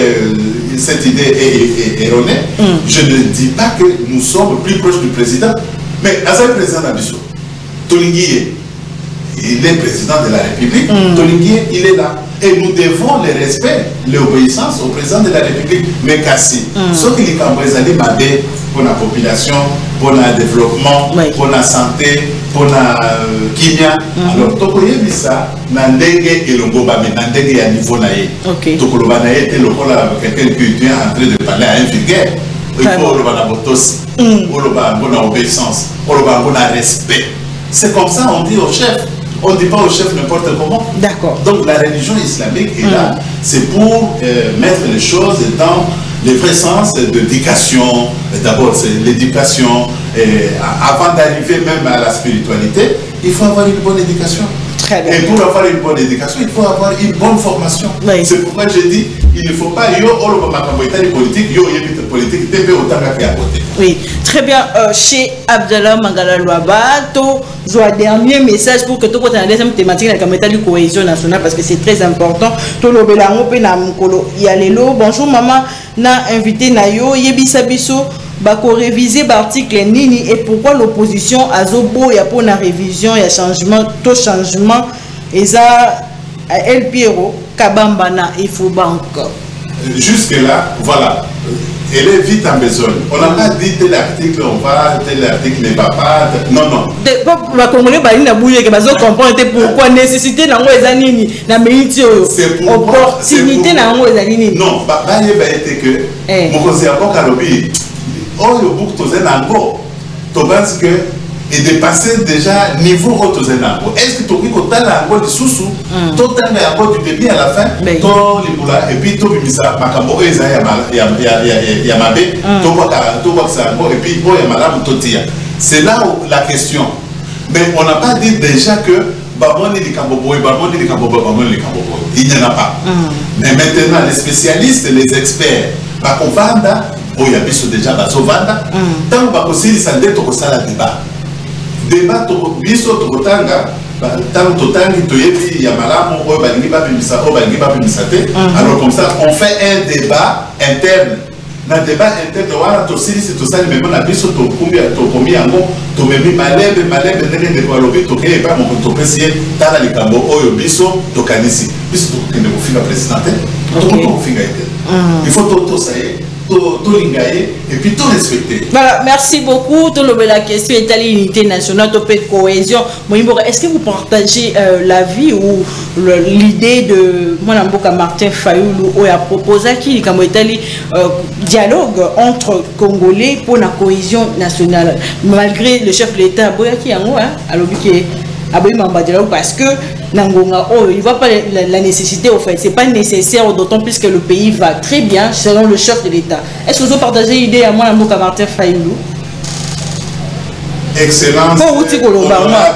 cette idée est erronée. Je ne dis pas que nous sommes plus proches du président, mais Azali président d'Abisso, Tolinguié, il est président de la République, Tolinguié, il est là. Et nous devons le respect, l'obéissance au président de la République, mais Kassi. Ce qui est Cambrézali Mabé pour la population, pour le développement, pour la santé, pour la kimia. Alors, Tokoye Bisa, Nandenge et Longoba, mais Nandenge à niveau naïe. Tokoloba naïe était quelqu'un qui est en train de parler à un vulgaire. Il faut le banabotos, le obéissance, le respect. C'est comme ça on dit au chef. On ne dit pas au chef n'importe comment. D'accord. Donc la religion islamique est là, c'est pour mettre les choses dans le vrai sens de l'éducation. D'abord, c'est l'éducation. Avant d'arriver même à la spiritualité, il faut avoir une bonne éducation. Très bien. Et pour avoir une bonne éducation, il faut avoir une bonne formation. Oui. C'est pourquoi j'ai dit, il ne faut pas politique, oui, très bien. Chez Abdallah Mangala Louabato, j'ai un dernier message pour que tout le monde ait la deuxième thématique de la cohésion nationale parce que c'est très important. Tout le monde bonjour maman, na invité Nayo, Yebisa Biso, bako réviser l'article Nini et pourquoi l'opposition a zobo ya pour la révision, il y a changement, tout changement, et ça, El Piero, Kabambana, il faut banque. Jusque-là, voilà. Elle est vite en besogne. On n'a pas dit tel article on va, tel article ne va pas. Non, non. Les Congolais comprendre pourquoi nécessité dans les années, la métier, opportunité dans les années. Non, il y a que mon conseiller à Kalobi, oh, le bouc tozen ango, tu penses que et dépasser déjà niveau haut zenango. Est-ce que tu as un ango de sous-sous, tu as un ango du début à la fin, tu as et puis tu as makambo eza ya mabe, tu vois que c'est ango et puis tu as madame totia. C'est là où la question. Mais on n'a pas dit déjà que baboni li kamboboy, baboni li kamboboy, baboni li kamboboy. Il n'y en a pas. Mais maintenant les spécialistes, les experts, bakovanda, il y a déjà bazovanda, tant que bakosili sande to kosala débat. Débat biso tokotanga tant totangi toyebi ya malamu oyo balingi babimisa oyo balingi babimisa te. Alors comme ça on fait un débat interne. Na débat interne wana tosilisi tosali memo na biso tokomi yango tomemi malebe ndenge ndeko alobi tokeye epai moko topesi ye tala likambo oyo biso tokanisi biso tokokende kofinga président te tokoki kofinga ye te. Il faut totosa ye et puis tout respecter. Voilà, merci beaucoup. Tout le la question est à l'unité nationale, de cohésion. Est-ce que vous partagez l'avis ou l'idée de Martin Fayoulou qui a proposé qu'il y a dialogue entre Congolais pour la cohésion nationale, malgré le chef de l'État, parce que Nangonga, il ne voit pas la nécessité, au fait. Ce n'est pas nécessaire, d'autant plus que le pays va très bien selon le chef de l'État. Est-ce que vous partagez l'idée à moi, Martin Fayoulou? Excellent. Martin Fayoulou n'a pas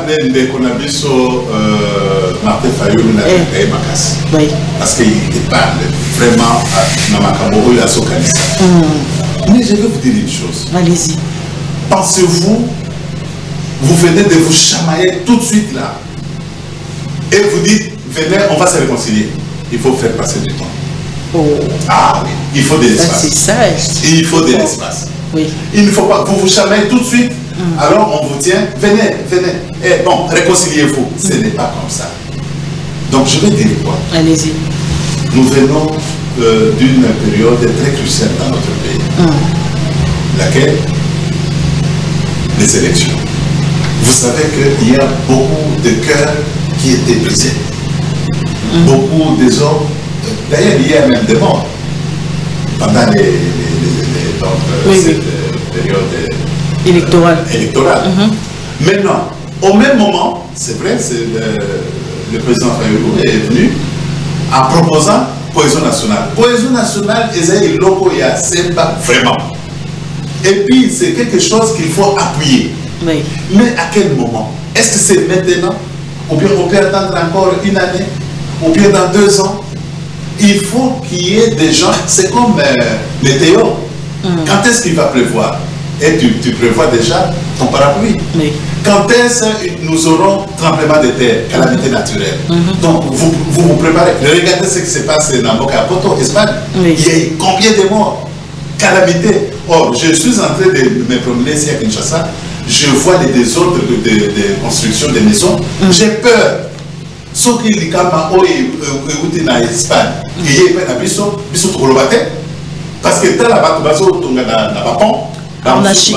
Makassi. Oui. Parce qu'il parle vraiment à Namakambo et à Sokanisa. Mais je vais vous dire une chose. Allez-y. Pensez-vous, vous venez de vous chamailler tout de suite là. Et vous dites, venez, on va se réconcilier. Il faut faire passer du temps. Ah oui, il faut de l'espace. C'est sage. Il faut de l'espace. Oui. Il ne faut pas, vous vous chamaillez tout de suite, alors on vous tient, venez. Et bon, réconciliez-vous. Ce n'est pas comme ça. Donc je vais dire quoi? Allez-y. Nous venons d'une période très cruciale dans notre pays. Laquelle? Les élections. Vous savez qu'il y a beaucoup de cœurs qui étaient brisés. Beaucoup des hommes, d'ailleurs il y a même des morts pendant cette période électorale. Maintenant, au même moment, c'est vrai, le président Fayoulou est venu en proposant cohésion nationale. Cohésion nationale, ils locaux, il y a vraiment. Et puis c'est quelque chose qu'il faut appuyer. Oui. Mais à quel moment? Est-ce que c'est maintenant? Ou bien on peut attendre encore une année? Ou bien dans 2 ans? Il faut qu'il y ait des gens, c'est comme les Théo. Quand est-ce qu'il va pleuvoir? et tu prévois déjà ton parapluie. Oui. Quand est-ce que nous aurons tremblement de terre, calamité naturelle? Donc vous préparez. Regardez ce qui se passe dans Bocapoto, Espagne. Oui. Il y a eu combien de morts? Calamité. Or, je suis en train de me promener ici à Kinshasa, je vois les désordres de construction des maisons. J'ai peur. Sauf qu'il y a en Espagne, il y a un biso parce que dans la pont, anarchique.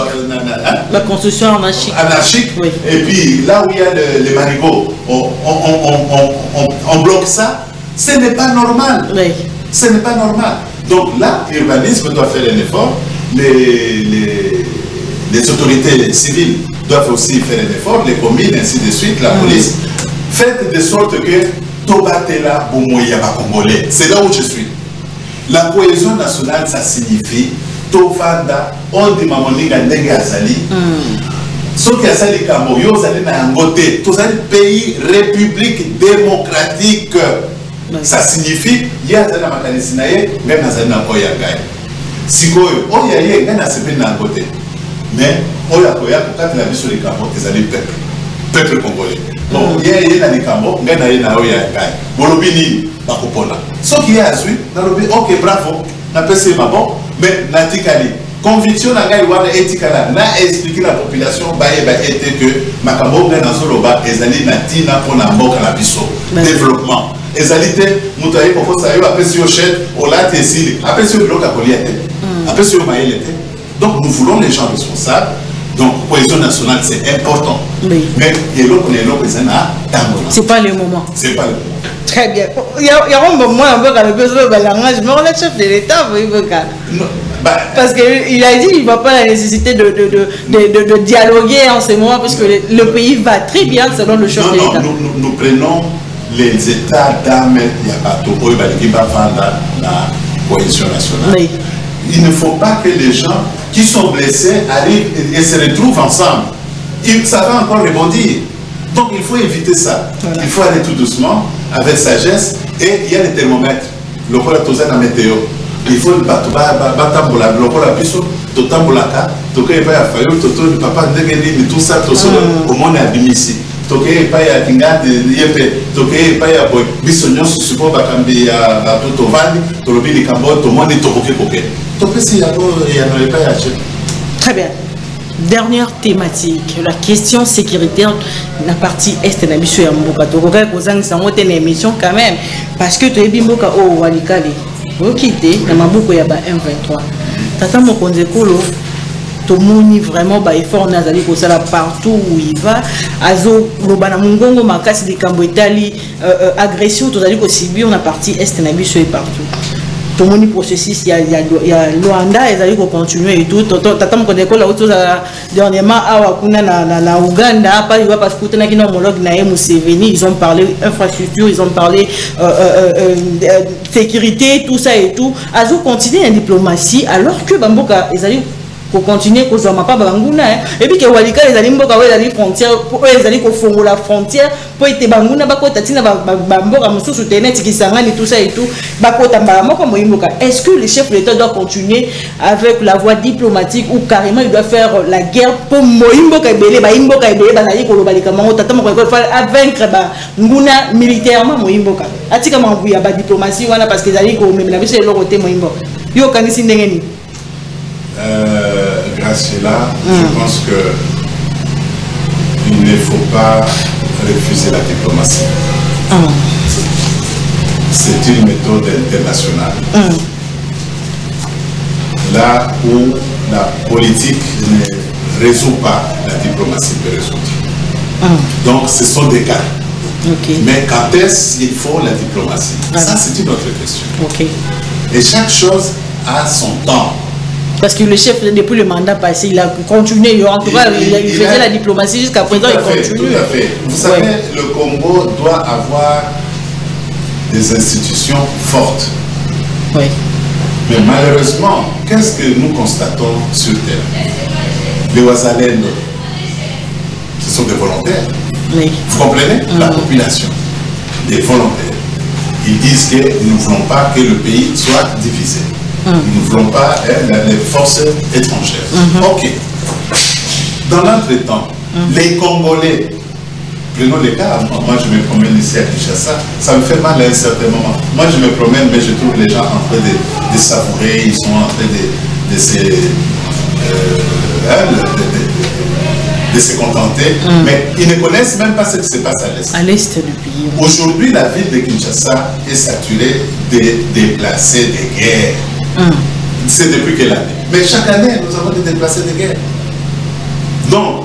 La construction anarchique. Anarchique. Oui. Et puis là où il y a les marigots, on bloque ça. Ce n'est pas normal. Oui. Ce n'est pas normal. Donc là, l'urbanisme doit faire un effort. Les autorités civiles doivent aussi faire un effort, les communes, ainsi de suite, la police. Faites de sorte que Tobatela Boumouyaba Congolais, c'est là où je suis. La cohésion nationale, ça signifie Tovanda, on dit Mamoninga Ndenge Azali. Ce qui a sali Kambo, yo Zali na Angote, tout ça, pays république démocratique. Ça signifie, il y a un mécanisme, il y a un Oyagai. Si vous avez un Angote, mais Oyakoya, quand il a vu sur les Kambo, ils allaient peuple congolais. Bon, il y a un Kambo, il y a un Oyagai. Bolobini, Bakopona. Ce qui est à suivre, ok, bravo, on appelle ça bon, mais Natikali. Conviction na ngai wana etikala na expliquer la population était que makambo na zoloba ezali na tina pona mboka na biso développement ezali te mutaye ko sa yo apesi yo chef olati esili apesi yo bloc akolia te apesi yo maele te. Donc nous voulons les gens responsables. Donc cohésion nationale c'est important. Oui. Mais c'est pas le moment. C'est pas le moment. Très bien. Il y a un moment un peu avec besoin de langage, mais on est chef de l'État, parce qu'il a dit qu'il ne voit pas la nécessité de dialoguer en ce moment, parce que le pays va très bien selon le chef de l'État. Nous prenons les États d'âme, il y a pas de qui va faire la cohésion nationale. Oui. Il ne faut pas que les gens qui sont blessés arrivent et se retrouvent ensemble. Ça va encore rebondir. Donc il faut éviter ça. Voilà. Il faut aller tout doucement, avec sagesse. Et il y a les thermomètres. Le rôle de la météo. Il faut le batambola, le rôle de biso, totambolaka, toké pas à Fayou, toto, le papa ndegeni, tout ça, tout ça, au monde est abîmé ici. Toké pas à Kinga, toké pas à Boy, bisognon, suppose bakambi à Totovani, tolobi les Cambo, tout le monde est toké koké. Toké si y'a pas à acheter. Très bien. Dernière thématique, la question sécuritaire la partie est de la mission ya mboka. Tokoka kozang sango te na émission quand même parce que to ebi mboka o walikali. Okité na mabuko ya ba M23. Tata mokonze kolo tomoni vraiment ba effort nazali ko sala partout où il va. Azo lobana mungongo makasi de kambo etali agression tozali ko subir na partie est na mission et partout. Tout le monde processus, il y a Luanda, ils allaient continuer et tout. Tata mkonde kola auto dernièrement na Ouganda, pas parce que tu n'as homologue na Museveni, ils ont parlé infrastructure, ils ont parlé sécurité, tout ça et tout. Azo continuer la diplomatie alors que Bamboka ils allaient pour continuer à causer ma pas banguna et puis que walika les alimbo ka les frontières pour les ali ko fongo la frontière pour être banguna bako tatina bamboka mususu tenet qui sangani tout ça et tout bako tambala moko moyimboka. Est-ce que le chef de l'État doit continuer avec la voie diplomatique ou carrément il doit faire la guerre pour moyimboka ebele ba imboka ebele bazali ko lobalika mango tata moko ko vaincre ba nguna militairement moyimboka atika mambuya ba diplomatie wana parce que zali ko memela biso eloko te moyimboka yo kanisi ndengeni. Grâce à là, je pense que il ne faut pas refuser la diplomatie. C'est une méthode internationale. Là où la politique ne résout pas, la diplomatie peut résoudre. Donc ce sont des cas. Mais quand est-ce qu'il faut la diplomatie? Ça c'est une autre question. Et chaque chose a son temps. Parce que le chef, depuis le mandat passé, il a continué. En tout cas, il faisait la diplomatie jusqu'à présent, il continue. Tout à fait. Vous savez, le Congo doit avoir des institutions fortes. Oui. Mais malheureusement, qu'est-ce que nous constatons sur Terre? Les Ouazalènes, ce sont des volontaires. Oui. Vous comprenez? La population, des volontaires. Ils disent que nous ne voulons pas que le pays soit divisé. Nous ne voulons pas les forces étrangères. Ok. Dans l'entretemps, les Congolais, prenons les cas, moi je me promène ici à Kinshasa, ça me fait mal à un certain moment. Moi je me promène, mais je trouve les gens en train de savourer, ils sont en train de se contenter, mais ils ne connaissent même pas ce qui se passe à l'Est. À l'Est du pays. Aujourd'hui, la ville de Kinshasa est saturée de déplacés de guerre. C'est depuis quelle année? Mais chaque année, nous avons des déplacés de guerre. Donc,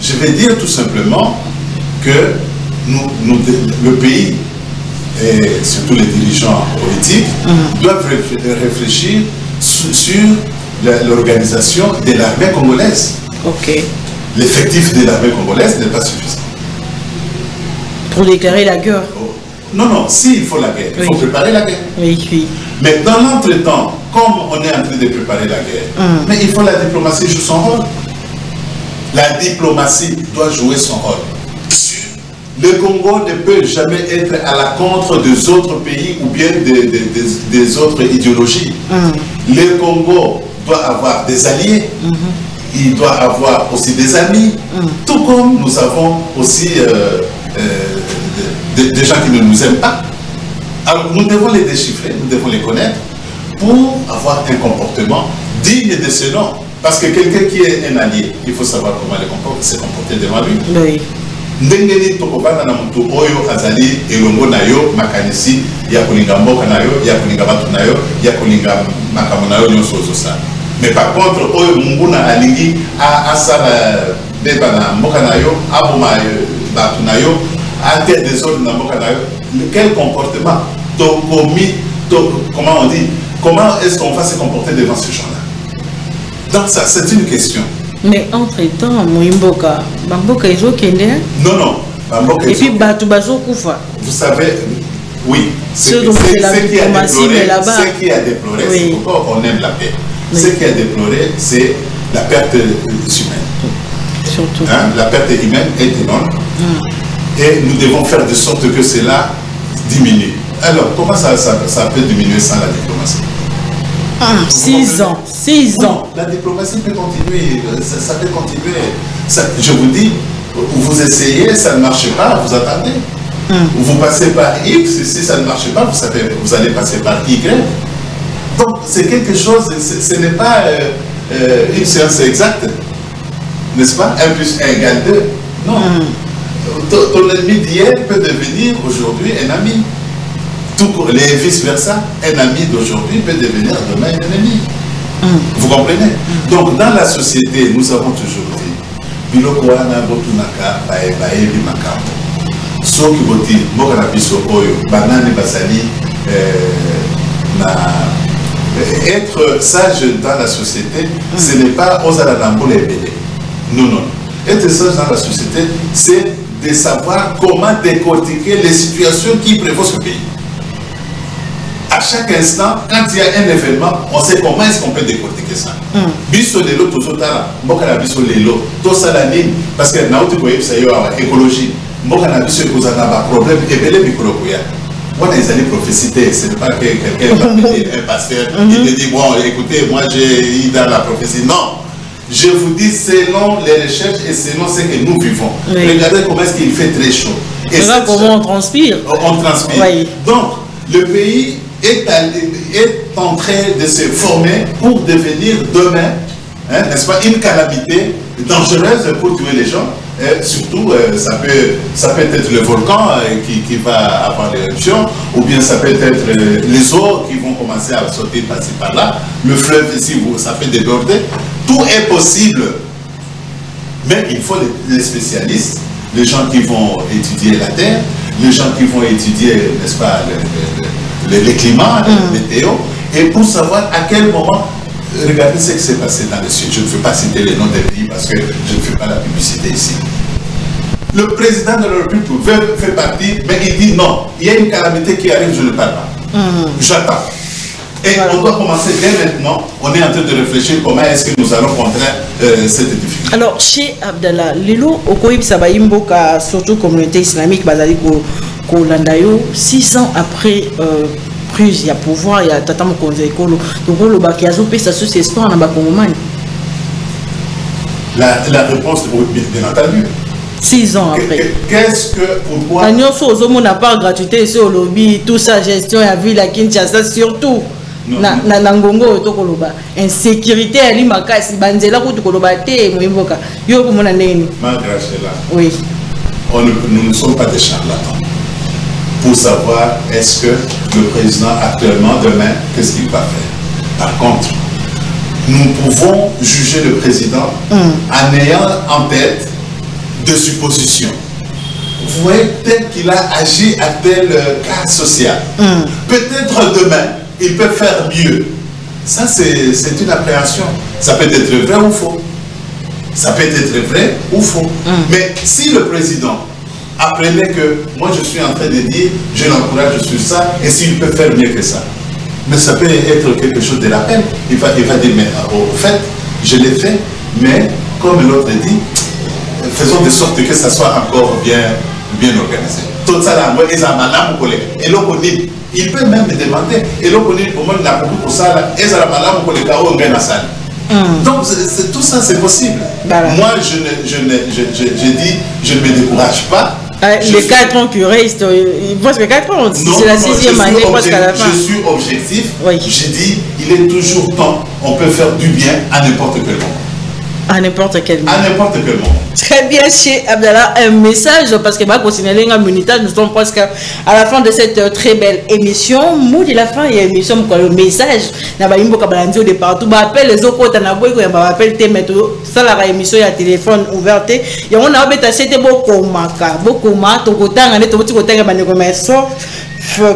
je vais dire tout simplement que le pays, et surtout les dirigeants politiques, doivent réfléchir sur l'organisation de l'armée congolaise. Ok. L'effectif de l'armée congolaise n'est pas suffisant. Pour déclarer la guerre. Non, non, si, il faut la guerre. Il faut préparer la guerre. Oui, oui. Mais dans l'entretemps, comme on est en train de préparer la guerre, mais il faut la diplomatie joue son rôle. La diplomatie doit jouer son rôle. Le Congo ne peut jamais être à la contre des autres pays ou bien des autres idéologies. Le Congo doit avoir des alliés. Il doit avoir aussi des amis, tout comme nous avons aussi des gens qui ne nous aiment pas. Alors nous devons les déchiffrer, nous devons les connaître pour avoir un comportement digne de ce nom. Parce que quelqu'un qui est un allié, il faut savoir comment se comporter devant lui. Oui. Ndengeni tokobana na mutu oyo azali elongo na yo makanisi ya kolinga mboka na yo, ya kolinga batu na yo, ya kolinga makambo na yo nyonso ozosala. Mais par contre, oyo munguna alingi asala beba na mboka na yo, aboma batu na yo, ate des ordres na mboka na yo, quel comportement comment on dit, comment est-ce qu'on va se comporter devant ce genre-là? Donc ça, c'est une question. Mais entre-temps, Mouimboka, Bamboka ils ont kende. Non, non. Bamboka, et puis Batu Bazo Koufa. Vous savez, oui. Ce qui a déploré, c'est pourquoi on aime la paix. Oui. Ce qui a déploré, c'est la perte humaine. Surtout. Hein? La perte humaine est énorme. Et nous devons faire de sorte que cela diminue. Alors, comment ça peut diminuer sans la diplomatie? 6 ans. 6 ans. La diplomatie peut continuer. Ça peut continuer. Ça, je vous dis, vous essayez, ça ne marche pas, vous attendez. Vous passez par X, si ça ne marche pas, vous allez passer par Y. Donc, c'est quelque chose, ce n'est pas une science exacte. N'est-ce pas? 1 plus 1 égale 2. Non. Ton ennemi d'hier peut devenir aujourd'hui un ami. Tout, les vice-versa, un ami d'aujourd'hui peut devenir demain un ennemi. Vous comprenez? Donc, dans la société, nous avons toujours dit Bilokwana Botunaka, Bae Bimakambo. Soki Boti, Mokarabiso Oyo, Banane Basali, être sage dans la société, ce n'est pas Ozaladambo les bébés. Non, non. Être sage dans la société, c'est de savoir comment décortiquer les situations qui prévaut ce pays. À chaque instant, quand il y a un événement, on sait comment est-ce qu'on peut décortiquer ça. Biso lelo tozotala, mboka na biso lelo, tosala nini parce que nauti koyebisa yo écologie, mboka na biso ekozana ba problème ebele mikolo koya. Voilà, ils allaient prophéciter, ce n'est pas que quelqu'un va me dire, un pasteur, il me dit, bon, écoutez, moi j'ai eu dans la prophétie. Non, je vous dis selon les recherches et selon ce que nous vivons. Oui. Regardez comment est-ce qu'il fait très chaud. Et là, comment on transpire. On transpire. Oui. Donc, le pays est en train de se former pour devenir demain, hein, n'est-ce pas, une calamité dangereuse pour tuer les gens. Surtout, ça peut être le volcan qui va avoir l'éruption, ou bien ça peut être les eaux qui vont commencer à sauter passer par là, le fleuve ici, ça peut déborder. Tout est possible. Mais il faut les spécialistes, les gens qui vont étudier la Terre, les gens qui vont étudier, n'est-ce pas, les climats, la météo, et pour savoir à quel moment. Regardez ce qui s'est passé dans le sud. Je ne veux pas citer les noms des pays parce que je ne fais pas la publicité ici. Le président de la République fait partie, mais il dit non, il y a une calamité qui arrive, je ne parle pas. J'attends. Et voilà. On doit commencer dès maintenant. On est en train de réfléchir comment est-ce que nous allons contrer cette difficulté. Alors, chez Abdallah, Lelo, Okoïb surtout communauté islamique, Bazali Kolandayo, 6 ans après prise, il y a pouvoir, il y a tata mokonzi ekolo. Donc le baki azo pe ça sous espoir na ba Congolais. La réponse est bien entendu. 6 ans après. Qu'est-ce que pour toi on n'a pas gratuité sur le lobby, tout ça, gestion à ville à Kinshasa, surtout. Na Ngongo Tokoloba. Insécurité, elle est makasi. Banzela Koloba, te, Moimboka. Yo, comme on a né. Malgré cela, oui. Nous ne sommes pas des charlatans. Pour savoir est-ce que le président actuellement, demain, qu'est-ce qu'il va faire. Par contre, nous pouvons juger le président en ayant en tête de suppositions. Vous voyez, peut-être qu'il a agi à tel cas social. Peut-être demain, il peut faire mieux. Ça, c'est une appréhension. Ça peut être vrai ou faux. Ça peut être vrai ou faux. Mais si le président apprenait que moi, je suis en train de dire, je l'encourage sur ça, et s'il peut faire mieux que ça. Mais ça peut être quelque chose de la peine. Il va dire, mais au fait, je l'ai fait, mais comme l'autre dit, faisons de sorte que ça soit encore bien organisé. Tout ça, là, moi, et l'on il peut même me demander, et l'on connaît au moins la pour ça, et ça, donc, tout ça, c'est possible. Moi, je dis, je ne me décourage pas. Les 4 ans curés, presque 4 ans, c'est la 6e année, presque à la fin. Je suis objectif, oui. J'ai dit, il est toujours temps, on peut faire du bien à n'importe quel moment. À n'importe quel moment. À n'importe quel moment. Très bien, chez Abdallah, un message, parce que nous sommes presque à la fin de cette très belle émission. Mot de la fin, il y a une émission, le message, de partout, appelle les autres, on appelle tes méthodes, ça la émission, il y a téléphone ouvert, il y a un abet à c'était beaucoup maca, ton côté,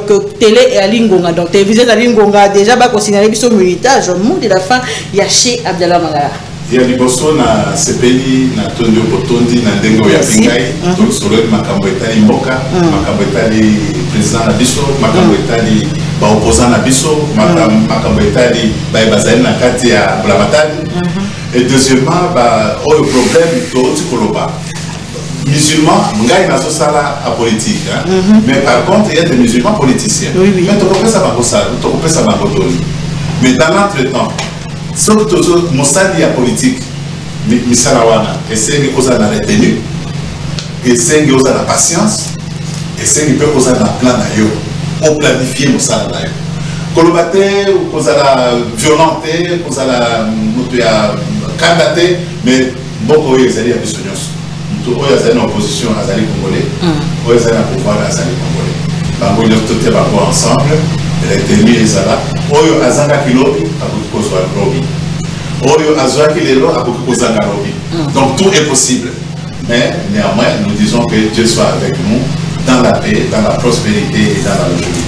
que télé et à Lingonga, donc télévision à Lingonga, déjà, signaler sur le militage, mot de la fin, il y a chez Abdallah Mangala. Il y a liboso na sepeli na tondo botondi na ndengo ya pingai to solo makambo etali mboka makambo etali président na biso makambo etali ba opposant na biso makambo etali ba bazali na kati ya blamatali et deuxièmement ba o problème to tikoloba musulmans ngai na so sala a politique mais par contre il y a des musulmans politiciens mais to kopesa ba kosala to kopesa ba botoni mais dans l'entretemps sauf que Mossadi a politique, Misarawana, et c'est que vous avez la retenue, et c'est que vous avez la patience, et c'est que vous avez la plan d'ailleurs, on planifie Mossadi d'ailleurs. Kolobate, vous avez la violenté, vous avez la candidaté, mais beaucoup de gens ont des solutions. Tout le monde est en opposition à Zali Congolais, tout le monde est en pouvoir à Zali Congolais. Nous sommes tous ensemble. Retenue ezala oyo azanga kilobi akokozwa lobi oyo azwaki lelo akokozanga lobi donc tout est possible mais néanmoins nous disons que Dieu soit avec nous dans la paix, dans la prospérité et dans la longévité.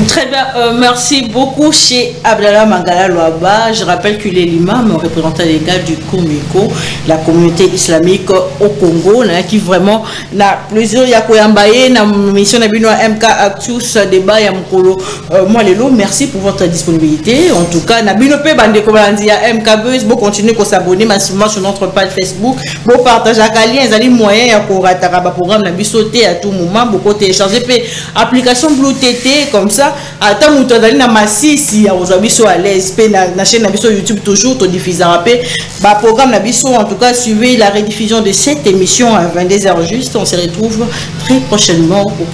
Très bien, merci beaucoup chez Abdallah Mangala Loaba. Je rappelle qu'il est l'imam, représentant légal du Komiko, la communauté islamique au Congo, qui vraiment n'a plusieurs Yakoyambaye, na mission Nabino MK Actus débat Yamkolo. Moi Lelo, merci pour votre disponibilité. En tout cas, Nabino Pe Bande Kobalandi à MK Buzz, bon continuer à s'abonner massivement sur notre page Facebook, bon partager à lien, ils ont moyen pour rattraper programme Nabisoté à tout moment. Beaucoup télécharger application Blue TT comme ça à temps où tu as na massisi à aujourd'hui sur à l'aise na chaîne Nabiso YouTube toujours to diffuser ba programme Nabiso en tout cas suivez la rediffusion de cette émission à 22h juste on se retrouve très prochainement pour